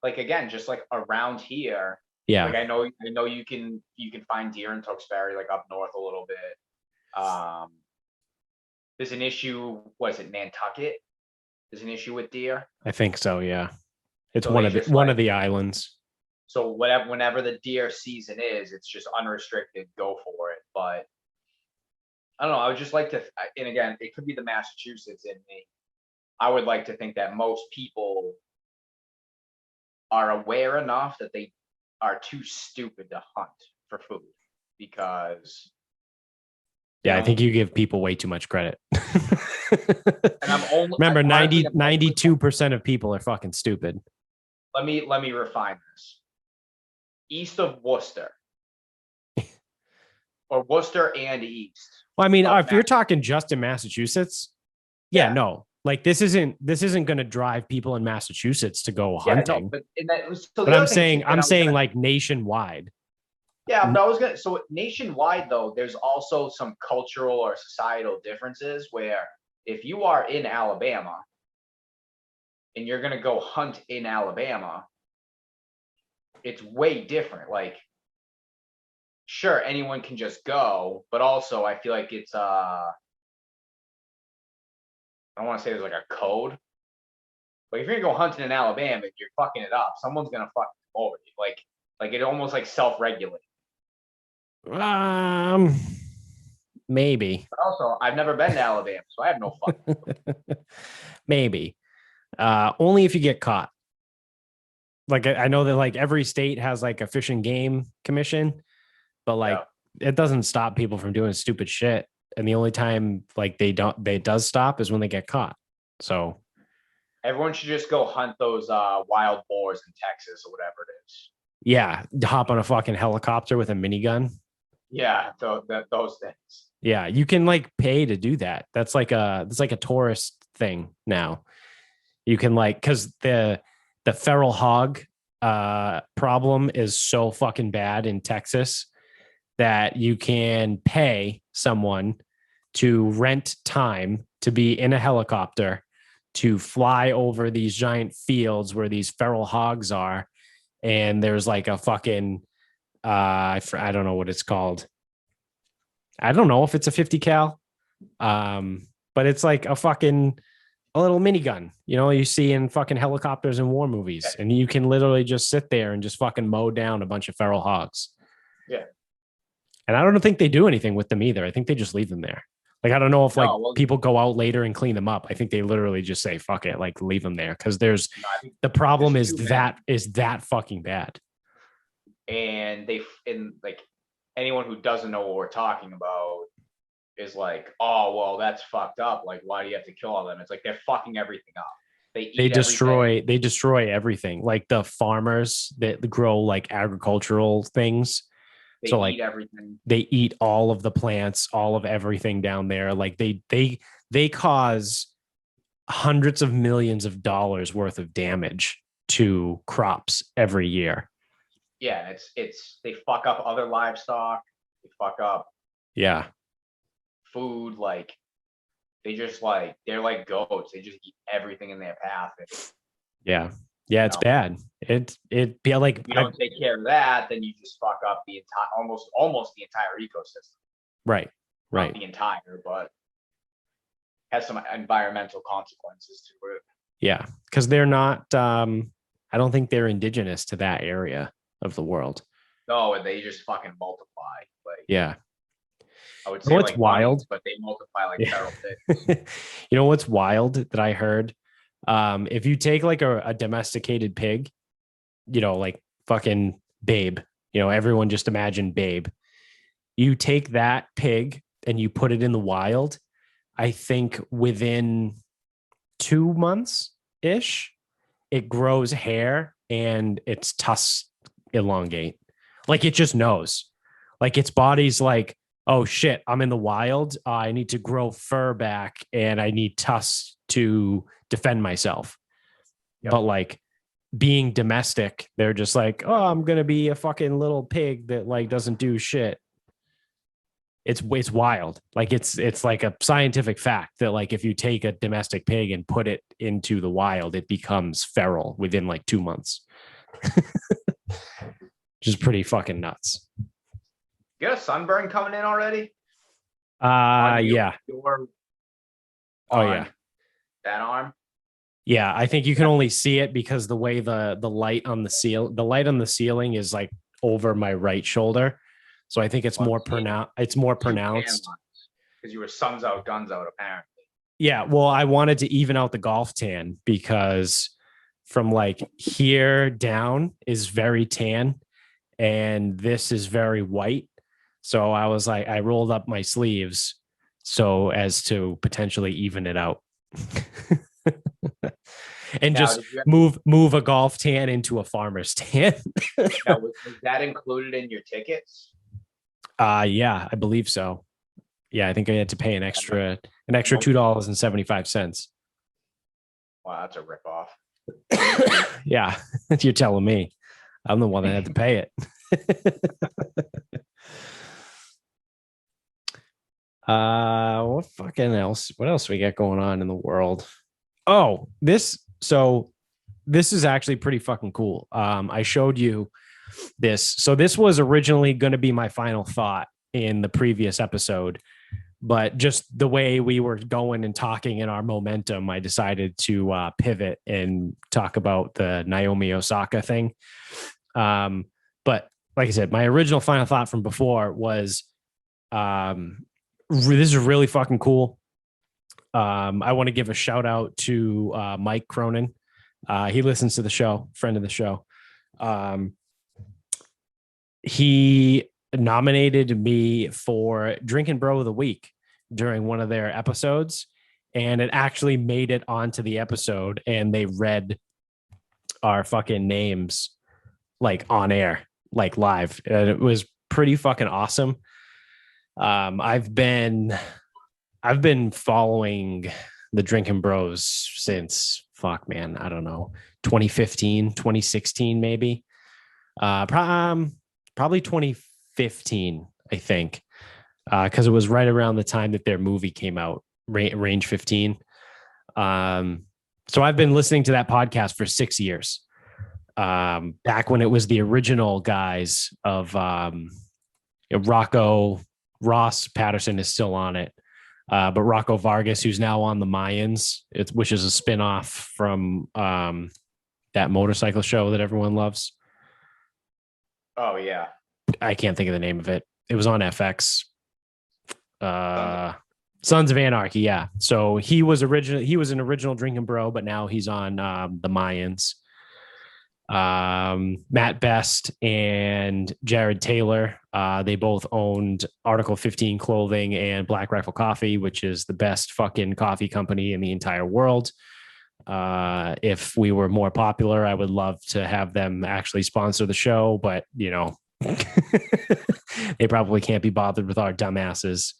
Like again, just like around here. Yeah. Like I know you can find deer in Tewksbury, like up north a little bit. There's an issue, was it Nantucket? There's an issue with deer. I think so, yeah. It's one of the islands. So whenever the deer season is, it's just unrestricted, go for it. But I don't know. I would just like to, and again, it could be the Massachusetts in me. I would like to think that most people are aware enough that they are too stupid to hunt for food, because I think you give people way too much credit. And remember 92% of people are fucking stupid. Let me refine this. East of Worcester, or Worcester and east. Well, I mean, if you're talking just in Massachusetts, no. Like this isn't going to drive people in Massachusetts to go hunting. But I'm saying like nationwide. Yeah, but so nationwide though, there's also some cultural or societal differences where if you are in Alabama and you're gonna go hunt in Alabama, it's way different. Like, sure, anyone can just go, but also I feel like it's I don't want to say there's like a code. Like if you're gonna go hunting in Alabama, if you're fucking it up, someone's gonna fuck over you. Like it almost like self-regulate. Maybe. But also, I've never been to Alabama, so I have no fucking maybe. Only if you get caught. Like I know that like every state has like a fish and game commission, but like it doesn't stop people from doing stupid shit. And the only time like they does stop is when they get caught. So everyone should just go hunt those wild boars in Texas or whatever it is. Yeah, hop on a fucking helicopter with a minigun. Yeah, those things. Yeah, you can like pay to do that. That's like a tourist thing now. You can like, because the feral hog problem is so fucking bad in Texas that you can pay someone to rent time to be in a helicopter to fly over these giant fields where these feral hogs are. And there's like a fucking, I don't know what it's called. I don't know if it's a 50 cal, but it's like a little minigun, you know, you see in fucking helicopters and war movies, and you can literally just sit there and just fucking mow down a bunch of feral hogs. Yeah. And I don't think they do anything with them either. I think they just leave them there. Like, I don't know if people go out later and clean them up. I think they literally just say, fuck it, like leave them there. Cause the problem is that fucking bad. And like anyone who doesn't know what we're talking about is like, oh, well, that's fucked up. Like, why do you have to kill all them? It's like they're fucking everything up. They eat everything. They destroy everything. Like the farmers that grow like agricultural things. They So eat like everything. they eat all of the plants, all of everything down there. Like they cause hundreds of millions of dollars worth of damage to crops every year. Yeah, it's they fuck up other livestock. They fuck up Yeah. food. Like they're like goats. They just eat everything in their path. And, Yeah. Yeah, it's know, bad. It be like if you don't take care of that, then you just fuck up the entire almost the entire ecosystem. right. Right. Not the entire, but has some environmental consequences to it. Yeah. Because they're not I don't think they're indigenous to that area of the world. No, and they just fucking multiply. Like Yeah. I would You say know what's like wild? bunnies, but they multiply like Yeah. feral pigs. You know what's wild that I heard? If you take like a domesticated pig, you know, like fucking Babe, you know, everyone just imagine Babe. You take that pig and you put it in the wild, I think within 2 months ish, it grows hair and its tusks elongate. Like it just knows. Like its body's like, oh shit, I'm in the wild. I need to grow fur back and I need tusks to defend myself. Yep. But like being domestic, they're just like, oh, I'm gonna be a fucking little pig that like doesn't do shit. It's wild. Like it's like a scientific fact that like if you take a domestic pig and put it into the wild, it becomes feral within like 2 months. Which is pretty fucking nuts. You got a sunburn coming in already? Yeah. Oh yeah. That arm. Yeah, I think you can only see it because the way the light on the ceiling is like over my right shoulder. So I think it's more pronounced. It's more pronounced because you were suns out, guns out, apparently. Yeah, well, I wanted to even out the golf tan because from like here down is very tan and this is very white. So I was like, I rolled up my sleeves so as to potentially even it out. And now, just move a golf tan into a farmer's tan. Now, was that included in your tickets? Yeah, I believe so. Yeah, I think I had to pay an extra $2.75. Wow, that's a ripoff. Yeah, you're telling me. I'm the one that had to pay it. What fucking else? What else we got going on in the world? Oh, this is actually pretty fucking cool. I showed you this. So this was originally going to be my final thought in the previous episode, but just the way we were going and talking in our momentum, I decided to pivot and talk about the Naomi Osaka thing. But like I said, my original final thought from before was, this is really fucking cool. I want to give a shout out to Mike Cronin. He listens to the show, friend of the show. He nominated me for Drinkin Bro of the Week during one of their episodes, and it actually made it onto the episode, and they read our fucking names like on air, like live. And it was pretty fucking awesome. I've been following the Drinkin Bros since I don't know, 2015, 2016, maybe. Probably 2015, I think. Because it was right around the time that their movie came out, Range 15. So I've been listening to that podcast for 6 years. Back when it was the original guys of Rocco Ross Patterson is still on it. But Rocco Vargas, who's now on the Mayans, which is a spinoff from that motorcycle show that everyone loves. Oh yeah, I can't think of the name of it. It was on FX. Sons of Anarchy. Yeah. So he was an original Drinkin Bro, but now he's on the Mayans. Matt Best and Jared Taylor. They both owned Article 15 Clothing and Black Rifle Coffee, which is the best fucking coffee company in the entire world. If we were more popular, I would love to have them actually sponsor the show, but you know, they probably can't be bothered with our dumbasses.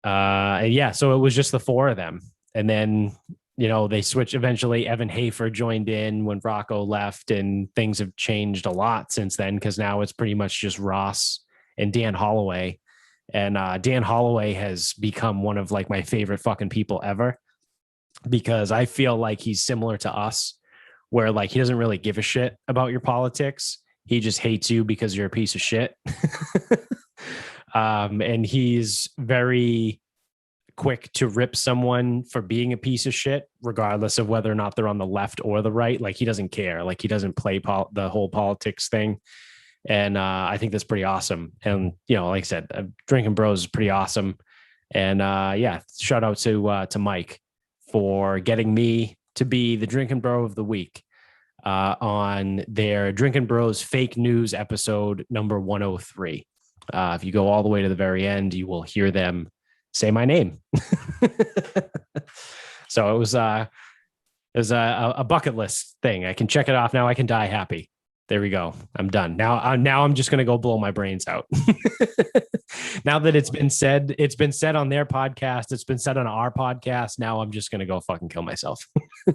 And yeah, so it was just the four of them. And then, you know, they switched eventually. Evan Hafer joined in when Rocco left, and things have changed a lot since then because now it's pretty much just Ross and Dan Holloway. And Dan Holloway has become one of like my favorite fucking people ever because I feel like he's similar to us, where like he doesn't really give a shit about your politics. He just hates you because you're a piece of shit. And he's very quick to rip someone for being a piece of shit, regardless of whether or not they're on the left or the right. Like he doesn't care. Like he doesn't play the whole politics thing. And I think that's pretty awesome. And, you know, like I said, Drinkin Bros is pretty awesome. And yeah, shout out to Mike for getting me to be the Drinkin Bro of the week on their Drinkin Bros fake news episode number 103. If you go all the way to the very end, you will hear them say my name. So it was a bucket list thing. I can check it off now. I can die happy. There we go. I'm done. Now I'm just going to go blow my brains out. Now that it's been said on their podcast. It's been said on our podcast. Now I'm just going to go fucking kill myself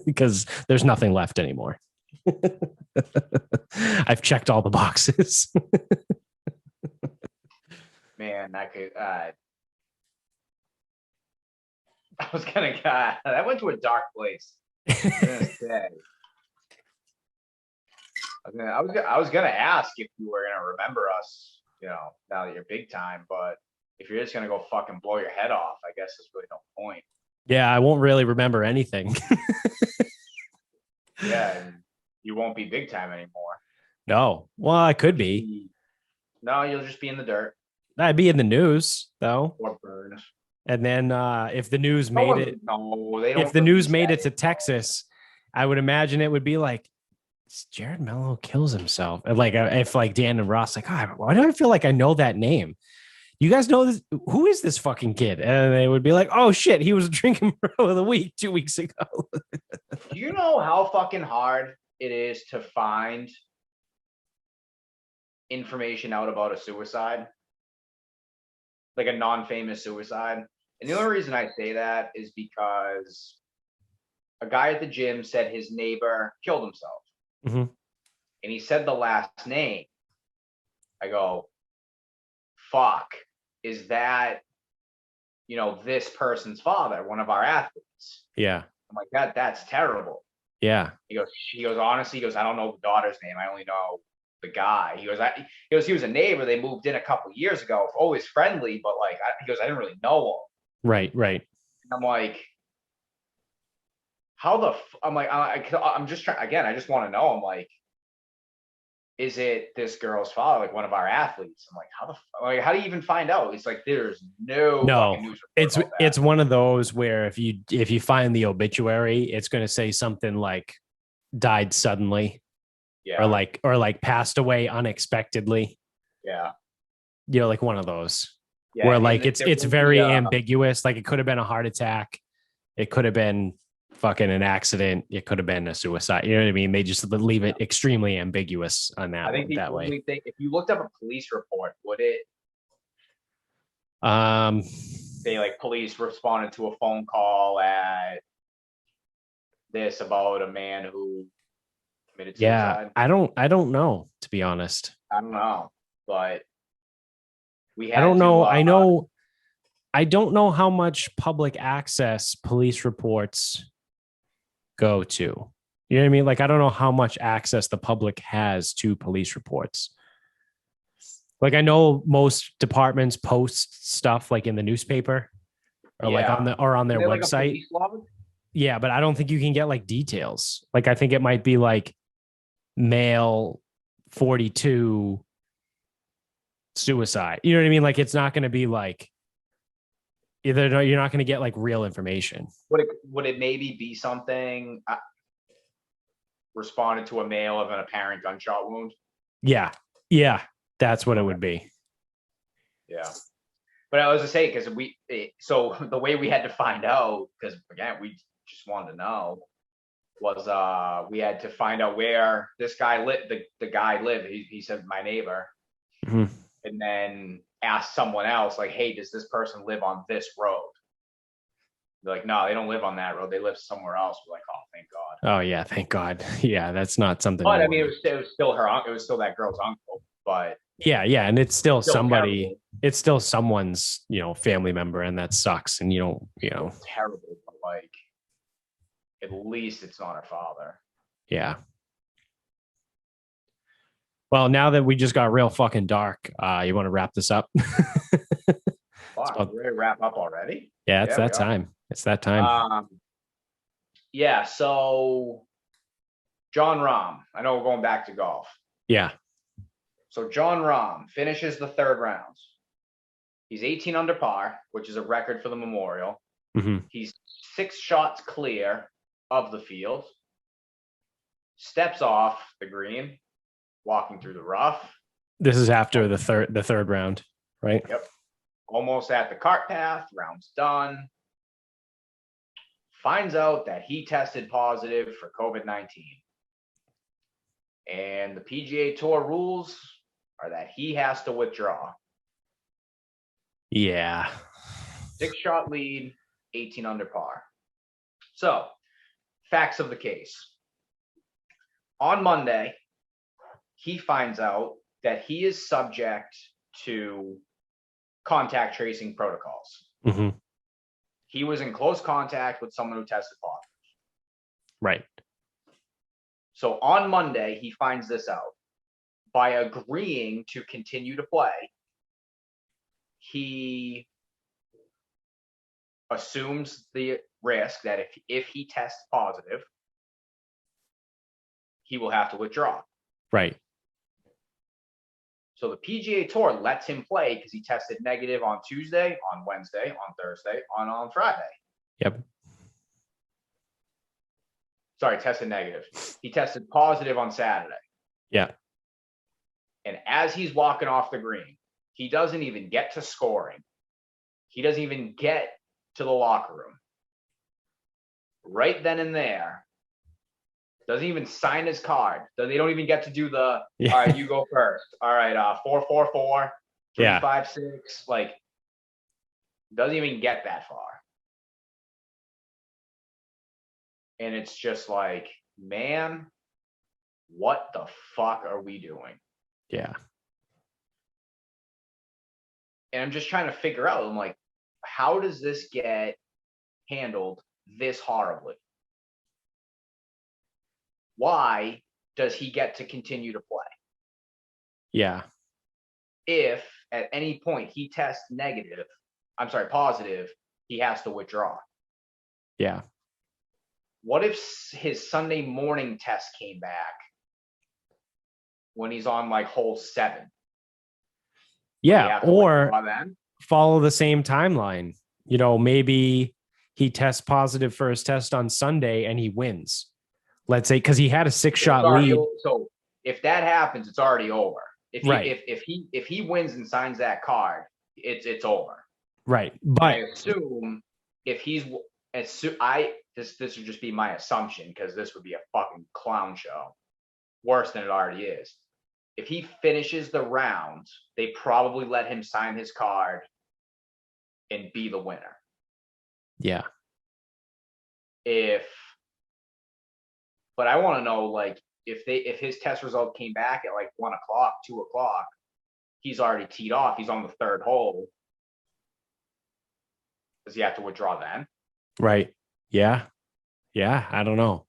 because there's nothing left anymore. I've checked all the boxes. Man, that could. I was gonna. That went to a dark place. I was gonna ask if you were gonna remember us, you know, now that you're big time. But if you're just gonna go fucking blow your head off, I guess there's really no point. Yeah, I won't really remember anything. Yeah, and you won't be big time anymore. No, well, I could be. No, you'll just be in the dirt. I'd be in the news though. Or burn. And then if the news made it, if the news made it to Texas, I would imagine it would be like Jared Mello kills himself. And like if like Dan and Ross like, oh, why do I feel like I know that name? You guys know this? Who is this fucking kid? And they would be like, oh shit, he was Drinkin Bro of the week 2 weeks ago. Do you know how fucking hard it is to find information out about a suicide? Like a non-famous suicide. And the only reason I say that is because a guy at the gym said his neighbor killed himself. Mm-hmm. And he said the last name. I go, fuck, is that, you know, this person's father, one of our athletes? Yeah. I'm like, that's terrible. Yeah. He goes, honestly, I don't know the daughter's name. I only know the guy. He goes, he was a neighbor. They moved in a couple of years ago. Always friendly, but like, he goes, I didn't really know him. Right. And I'm like, I'm just trying, again, I just want to know. I'm like, is it this girl's father, like one of our athletes? I'm like, how do you even find out? It's like, there's no news report. It's one of those where if you find the obituary, it's going to say something like died suddenly. Yeah. Or like passed away unexpectedly. Yeah. You know, like one of those. Yeah, where like it's very ambiguous. Like it could have been a heart attack. It could have been fucking an accident. It could have been a suicide. You know what I mean? They just leave it extremely ambiguous on that. I think that way. If you looked up a police report, would it? Say like police responded to a phone call at this about a man who committed suicide. I don't know, to be honest. I don't know, but I don't know how much public access police reports go to. You know what I mean? Like, I don't know how much access the public has to police reports. Like, I know most departments post stuff like in the newspaper or like on their website. Yeah, but I don't think you can get like details. Like, I think it might be like male 42 suicide. You know what I mean? Like, it's not going to be like you're not going to get like real information. Would it maybe be something? responded to a male of an apparent gunshot wound. Yeah. Yeah. That's what it would be. Yeah. But I was to say, because so the way we had to find out, because again, we just wanted to know, was we had to find out where this guy lived. The guy lived. He said, my neighbor. Mhm. And then asked someone else, like, hey, does this person live on this road? They're like, no, they don't live on that road. They live somewhere else. We're like, oh, thank God. Oh yeah, thank God. Yeah, that's not something. But I mean, it was still her. It was still that girl's uncle. But yeah, and it's still somebody. Terrible. It's still someone's, family member, and that sucks. And you don't. Terrible. But like, at least it's not her father. Yeah. Well, now that we just got real fucking dark, you want to wrap this up? Fuck, we're ready to wrap up already? Yeah, it's that time. It's that time. Yeah, so Jon Rahm. I know we're going back to golf. Yeah. So Jon Rahm finishes the third round. He's 18 under par, which is a record for the Memorial. Mm-hmm. He's 6 shots clear of the field. Steps off the green, walking through the rough. This is after the third round, right? Yep. Almost at the cart path. Round's done. Finds out that he tested positive for COVID-19. And the PGA Tour rules are that he has to withdraw. Yeah. 6-shot lead, 18 under par. So, facts of the case. On Monday, he finds out that he is subject to contact tracing protocols. Mm-hmm. He was in close contact with someone who tested positive. Right. So on Monday, he finds this out. By agreeing to continue to play, he assumes the risk that if he tests positive, he will have to withdraw. Right. So the PGA Tour lets him play because he tested negative on Tuesday, on Wednesday, on Thursday, on Friday. Yep. Sorry, tested negative. He tested positive on Saturday. Yeah. And as he's walking off the green, he doesn't even get to scoring. He doesn't even get to the locker room. Right then and there, doesn't even sign his card. They don't even get to do the, all right, you go first. All right, 4-4-4, 3-5-6. Like, doesn't even get that far. And it's just like, man, what the fuck are we doing? Yeah. And I'm just trying to figure out, I'm like, how does this get handled this horribly? Why does he get to continue to play? Yeah. If at any point he tests positive, he has to withdraw. Yeah. What if his Sunday morning test came back when he's on like hole 7? Yeah. Or follow the same timeline. Maybe he tests positive for his test on Sunday and he wins. Let's say, because he had a 6-shot lead. So if that happens, it's already over. If he wins and signs that card, it's over. Right. But I assume this would just be my assumption, because this would be a fucking clown show, worse than it already is. If he finishes the round, they probably let him sign his card and be the winner. Yeah. But I want to know, like, if his test result came back at like 1 o'clock, 2 o'clock, he's already teed off. He's on the 3rd hole. Does he have to withdraw then? Right. Yeah. Yeah. I don't know.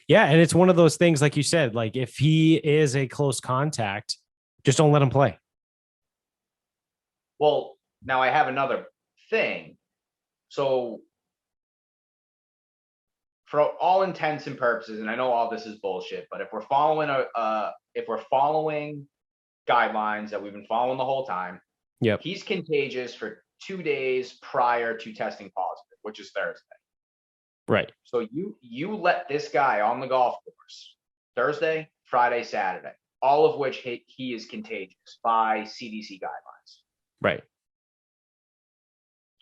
Yeah. And it's one of those things, like you said, like if he is a close contact, just don't let him play. Well, now I have another thing. So for all intents and purposes, and I know all this is bullshit, but if we're following guidelines that we've been following the whole time, yep, he's contagious for 2 days prior to testing positive, which is Thursday. Right. So you let this guy on the golf course Thursday, Friday, Saturday, all of which he is contagious by CDC guidelines. Right.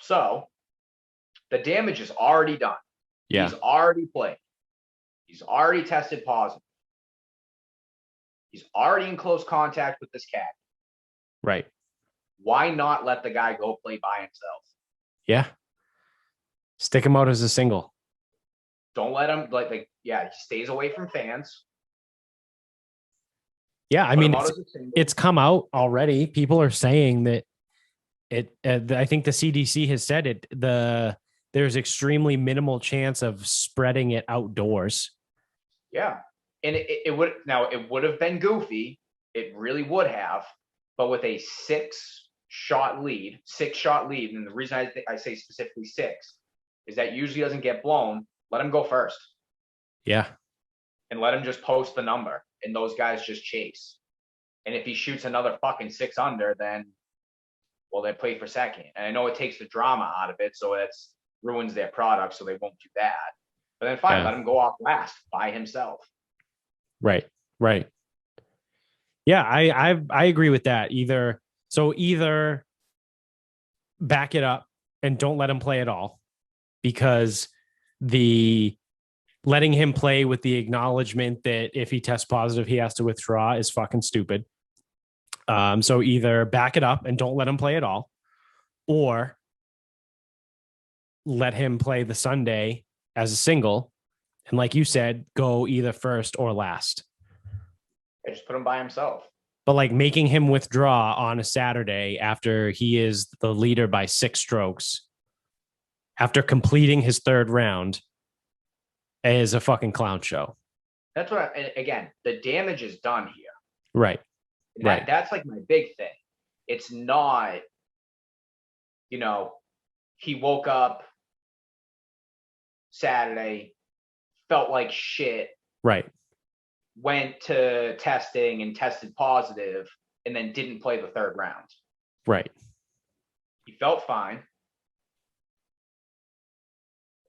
So the damage is already done. Yeah. He's already played. He's already tested positive. He's already in close contact with this cat. Right. Why not let the guy go play by himself? Yeah. Stick him out as a single. Don't let him he stays away from fans. Yeah, I mean, it's come out already. People are saying that I think the CDC has said it. There's extremely minimal chance of spreading it outdoors. Yeah, and it would have been goofy. It really would have, but with a six-shot lead, and the reason I say specifically 6 is that usually doesn't get blown. Let him go first. Yeah, and let him just post the number, and those guys just chase. And if he shoots another fucking 6 under, then they play for second. And I know it takes the drama out of it, so it ruins their product, so they won't do that. But then fine, let him go off last by himself. Right. Yeah, I agree with that. Either back it up and don't let him play at all, because the letting him play with the acknowledgement that if he tests positive, he has to withdraw is fucking stupid. So either back it up and don't let him play at all, or let him play the Sunday as a single. And like you said, go either first or last. I just put him by himself. But like making him withdraw on a Saturday after he is the leader by 6 strokes, after completing his 3rd round, is a fucking clown show. That's what again, the damage is done here. Right. That's like my big thing. It's not, he woke up Saturday, felt like shit. Right. Went to testing and tested positive, and then didn't play the 3rd round. Right. He felt fine.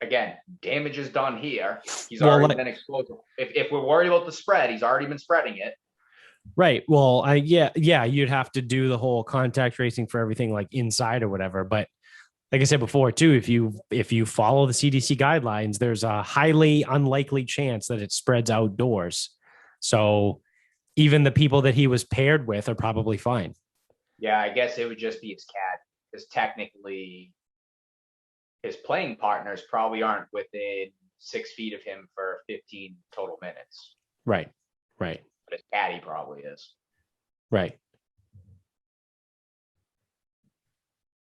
Again, damage is done here. He's already been exposed. If we're worried about the spread, he's already been spreading it. Right. Well, you'd have to do the whole contact tracing for everything like inside or whatever. But like I said before, too, if you follow the CDC guidelines, there's a highly unlikely chance that it spreads outdoors. So even the people that he was paired with are probably fine. Yeah, I guess it would just be his cat, because technically his playing partners probably aren't within 6 feet of him for 15 total minutes. Right. But his caddy probably is. Right.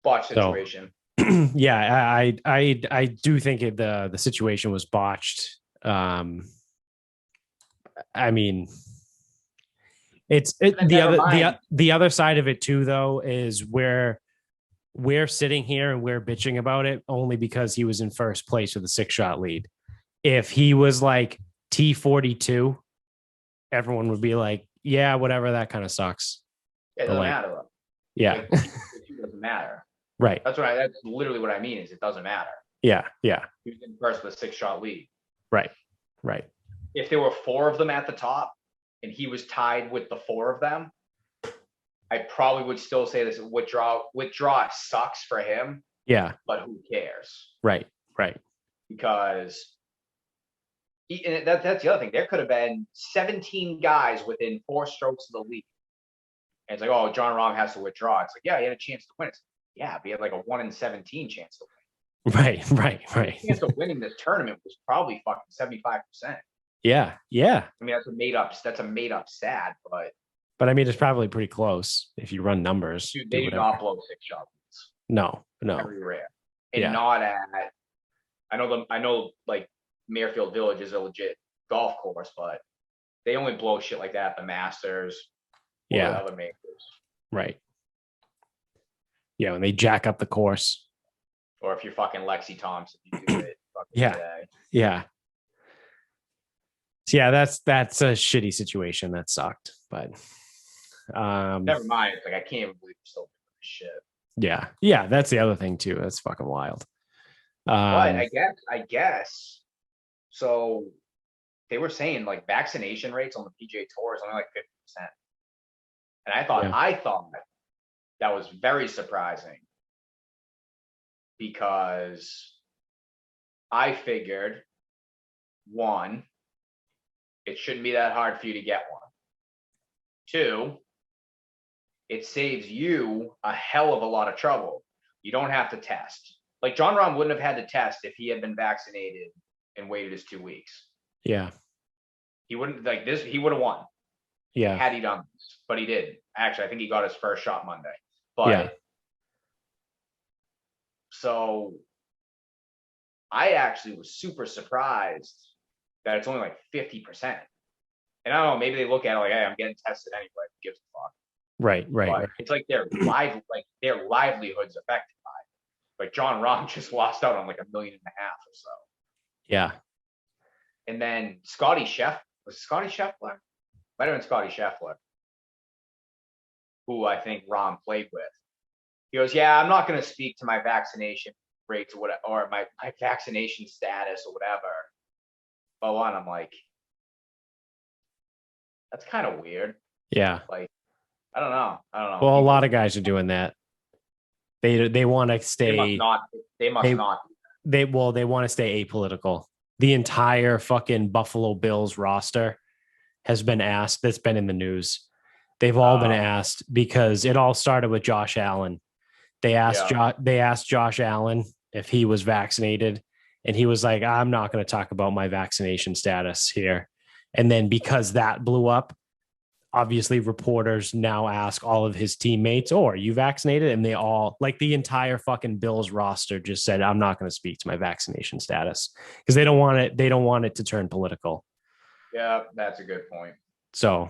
Botch situation. So, yeah, I do think the situation was botched. I mean, the other side of it too, though, is where we're sitting here and we're bitching about it only because he was in first place with a 6-shot lead. If he was like T42, everyone would be like, yeah, whatever, that kind of sucks. It doesn't matter. Yeah. It doesn't matter. Right. That's literally what I mean is it doesn't matter. Yeah. He was in first with a 6-shot lead. Right. If there were 4 of them at the top and he was tied with the 4 of them, I probably would still say this withdraw sucks for him. Yeah. But who cares? Right. Because that's the other thing. There could have been 17 guys within 4 strokes of the lead. And it's like, oh, Jon Rahm has to withdraw. It's like, yeah, he had a chance to win. Yeah, but he had like a 1 in 17 chance to win. Right. The chance of winning this tournament was probably fucking 75%. Yeah. I mean, that's a made up stat, but I mean, it's probably pretty close if you run numbers. Dude, they do not blow 6-shot leads. No. Very rare. And not at, I know like Mayfield Village is a legit golf course, but they only blow shit like that at the Masters. Or the other majors. Right. Yeah, when they jack up the course. Or if you're fucking Lexi Thompson, you do it. Yeah. So yeah, that's a shitty situation. That sucked. But never mind. It's like I can't even believe you're still doing this shit. Yeah, that's the other thing too. That's fucking wild. But I guess so they were saying like vaccination rates on the PGA Tour is only like 50%. And I thought that was very surprising because I figured, one, it shouldn't be that hard for you to get one. Two, it saves you a hell of a lot of trouble. You don't have to test. Like Jon Rahm wouldn't have had to test if he had been vaccinated and waited his 2 weeks. Yeah. He wouldn't like this. He would have won. Yeah. Had he done this, but he didn't. Actually, I think he got his first shot Monday. But so I actually was super surprised that it's only like 50%. And I don't know, maybe they look at it like, hey, I'm getting tested anyway. Who gives a fuck? Right. But it's like their livelihood's affected by it. Like Jon Rahm just lost out on like $1.5 million or so. Yeah. And then Scotty Scheffler, might have been Scotty Scheffler, who I think Rahm played with. He goes, yeah, I'm not going to speak to my vaccination rates or whatever, or my vaccination status or whatever. But one, I'm like, that's kind of weird. Yeah. Like, I don't know. Well, a lot of guys are doing that. They want to stay. They must not. They want to stay apolitical. The entire fucking Buffalo Bills roster has been asked. That's been in the news. They've all been asked because it all started with Josh Allen. They asked Josh Allen if he was vaccinated, and he was like, "I'm not going to talk about my vaccination status here." And then because that blew up, obviously reporters now ask all of his teammates, "Oh, are you vaccinated?" And they all, like the entire fucking Bills roster, just said, "I'm not going to speak to my vaccination status," because they don't want it. They don't want it to turn political. Yeah, that's a good point. So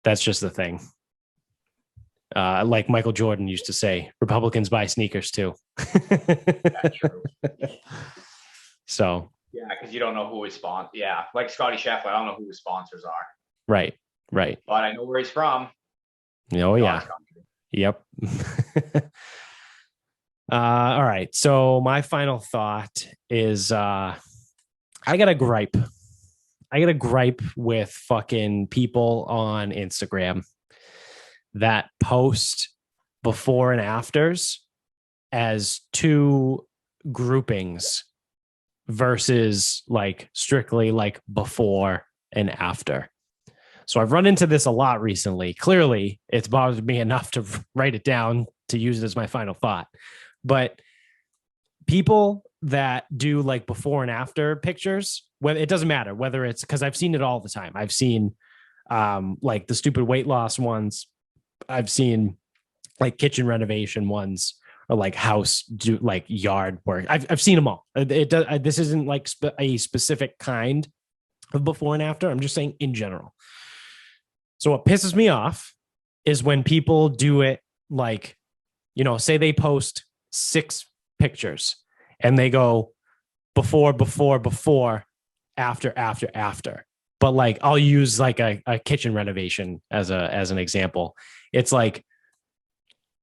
that's just the thing. Like Michael Jordan used to say, Republicans buy sneakers too. That's true. So yeah, because you don't know who his sponsor. Yeah, like Scotty Scheffler, I don't know who his sponsors are. Right. But I know where he's from. Oh yeah. Yep. All right. So my final thought is I got a gripe. With fucking people on Instagram that post before and afters as two groupings versus like strictly like before and after. So I've run into this a lot recently. Clearly, it's bothered me enough to write it down to use it as my final thought. But people that do like before and after pictures, whether it doesn't matter whether it's, because I've seen it all the time. I've seen like the stupid weight loss ones. I've seen like kitchen renovation ones, or like house do like yard work. I've seen them all. It does. This isn't like a specific kind of before and after. I'm just saying in general. So what pisses me off is when people do it like, you know, say they post 6 pictures and they go before, after. But like, I'll use like a kitchen renovation as an example. It's like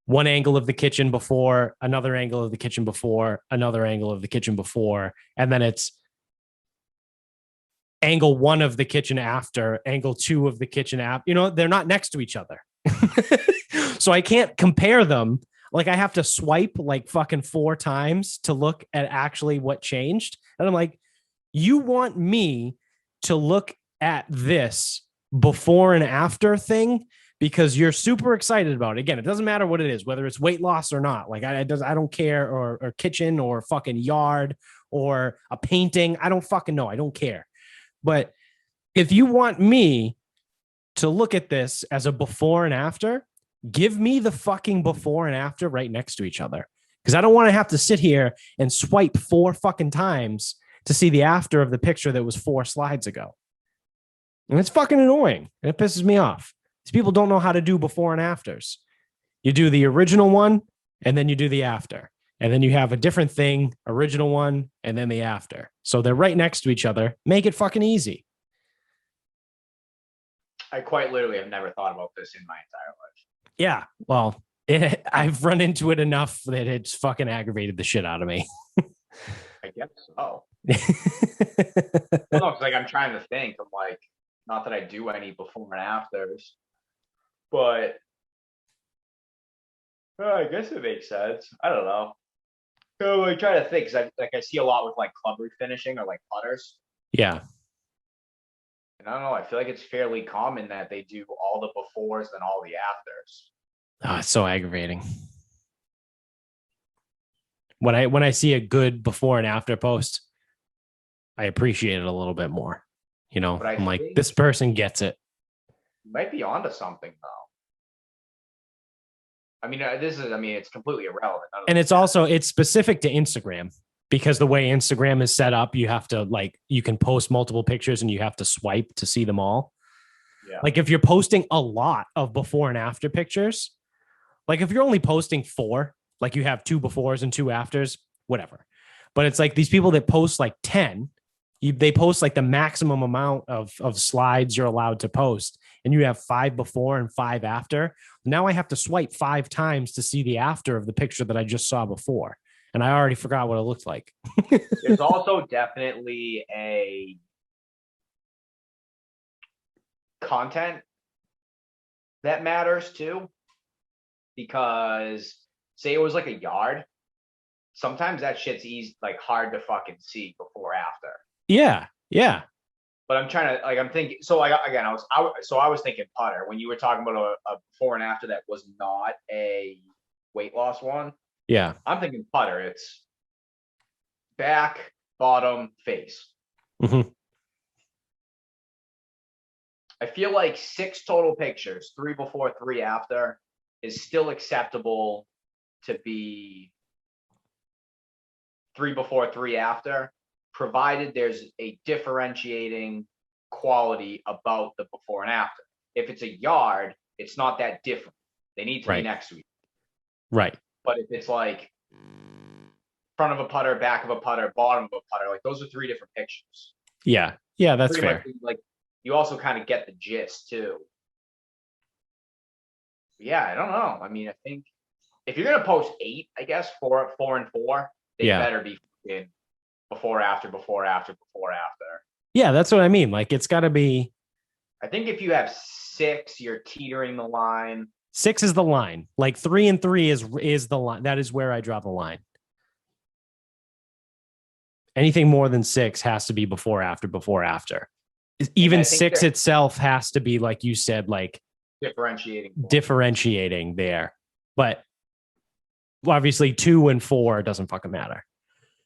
one angle of the kitchen before, another angle of the kitchen before, another angle of the kitchen before, and then it's angle 1 of the kitchen after, angle 2 of the kitchen after. You know, they're not next to each other. So I can't compare them. Like I have to swipe like fucking 4 times to look at actually what changed. And I'm like, you want me to look at this before and after thing because you're super excited about it. Again, it doesn't matter what it is, whether it's weight loss or not. Like I don't care, or kitchen or fucking yard or a painting. I don't fucking know. I don't care. But if you want me to look at this as a before and after, give me the fucking before and after right next to each other. Because I don't want to have to sit here and swipe 4 fucking times to see the after of the picture that was 4 slides ago. And it's fucking annoying. And it pisses me off. These people don't know how to do before and afters. You do the original one, and then you do the after. And then you have a different thing, original one, and then the after. So they're right next to each other. Make it fucking easy. I quite literally have never thought about this in my entire life. Yeah, well, I've run into it enough that it's fucking aggravated the shit out of me. I guess so. Well, no, 'cause, like I'm trying to think. I'm like, not that I do any before and afters, but I guess it makes sense. I don't know. So I try to think, 'cause I see a lot with like club refinishing or like putters. Yeah. And I don't know, I feel like it's fairly common that they do all the befores and all the afters. Oh, it's so aggravating. When I see a good before and after post, I appreciate it a little bit more. You know, But I I'm like, think this person gets it. you might be onto something though. I mean, it's completely irrelevant. None of And this it's also it's specific to Instagram because the way Instagram is set up, you have to like you can post multiple pictures and you have to swipe to see them all. Yeah. Like if you're posting a lot of before and after pictures, like if you're only posting 4, like you have 2 befores and 2 afters, whatever. But it's like these people that post like 10, they post like the maximum amount of slides you're allowed to post, and you have 5 before and 5 after. Now I have to swipe 5 times to see the after of the picture that I just saw before, and I already forgot what it looked like. There's also definitely a content that matters too, because say it was like a yard, sometimes that shit's easy, like hard to fucking see before after. Yeah, yeah. But I'm trying to like I'm thinking. So I was thinking putter when you were talking about a before and after that was not a weight loss one. Yeah. I'm thinking putter. It's back, bottom, face. Mm-hmm. I feel like 6 total pictures, 3 before, 3 after, is still acceptable to be 3 before, 3 after, provided there's a differentiating quality about the before and after. If it's a yard, it's not that different. They need to be next to each other. Right. But if it's like front of a putter, back of a putter, bottom of a putter, like those are 3 different pictures. Yeah. Yeah, that's Pretty fair. much, like you also kind of get the gist too. Yeah, I don't know. I mean, I think if you're gonna post 8, I guess 4 and 4, they better be in before, after, before, after, before, after. Yeah, that's what I mean. Like it's got to be. I think if you have 6, you're teetering the line. 6 is the line. Like 3 and 3 is the line. That is where I draw the line. Anything more than 6 has to be before, after, before, after. Even 6 itself has to be, like you said, like differentiating there. But obviously 2 and 4 doesn't fucking matter.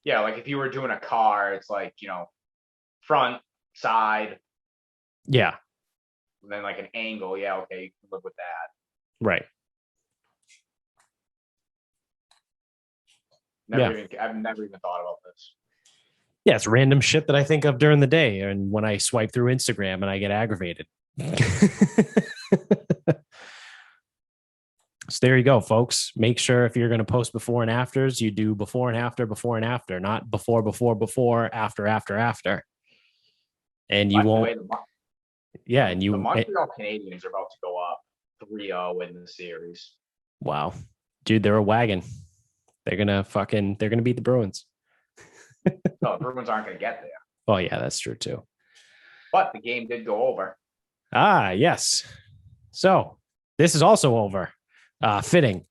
Yeah, like if you were doing a car, it's like, front, side. Yeah. And then like an angle. Yeah, okay, you can live with that. Right. I've never even thought about this. Yeah, it's random shit that I think of during the day and when I swipe through Instagram and I get aggravated. So there you go, folks. Make sure if you're going to post before and afters, you do before and after, not before, after. And you won't. Yeah, and the Montreal Canadiens are about to go up 3-0 in the series. Wow. Dude, they're a wagon. They're going to beat the Bruins. No, the Bruins aren't going to get there. Oh, yeah, that's true too. But the game did go over. Ah, yes. So this is also over. Fitting.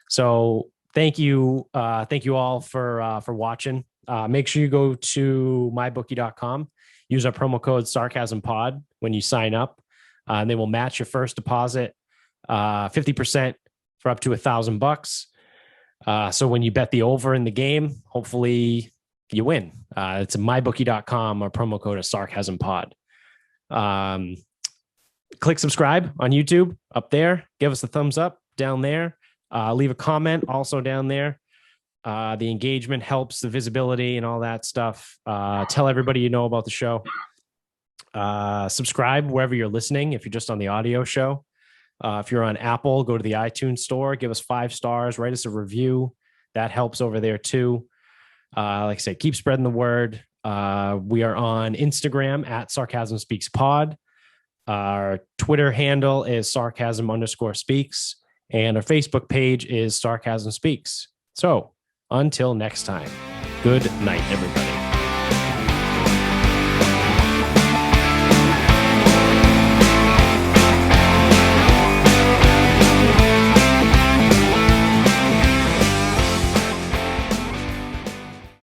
So thank you all for watching. Make sure you go to mybookie.com. Use our promo code SarcasmPod when you sign up. And they will match your first deposit 50% for up to $1,000. So when you bet the over in the game, hopefully you win. It's mybookie.com. Our promo code is SarcasmPod. Click subscribe on YouTube up there. Give us a thumbs up down there. Leave a comment also down there. The engagement helps the visibility and all that stuff. Tell everybody you know about the show. Subscribe wherever you're listening. If you're just on the audio show, if you're on Apple, go to the iTunes store, give us 5 stars, write us a review. That helps over there too. Like I said, keep spreading the word. We are on Instagram at Sarcasm Speaks Pod. Our Twitter handle is sarcasm_speaks. And our Facebook page is Sarcasm Speaks. So until next time, good night, everybody.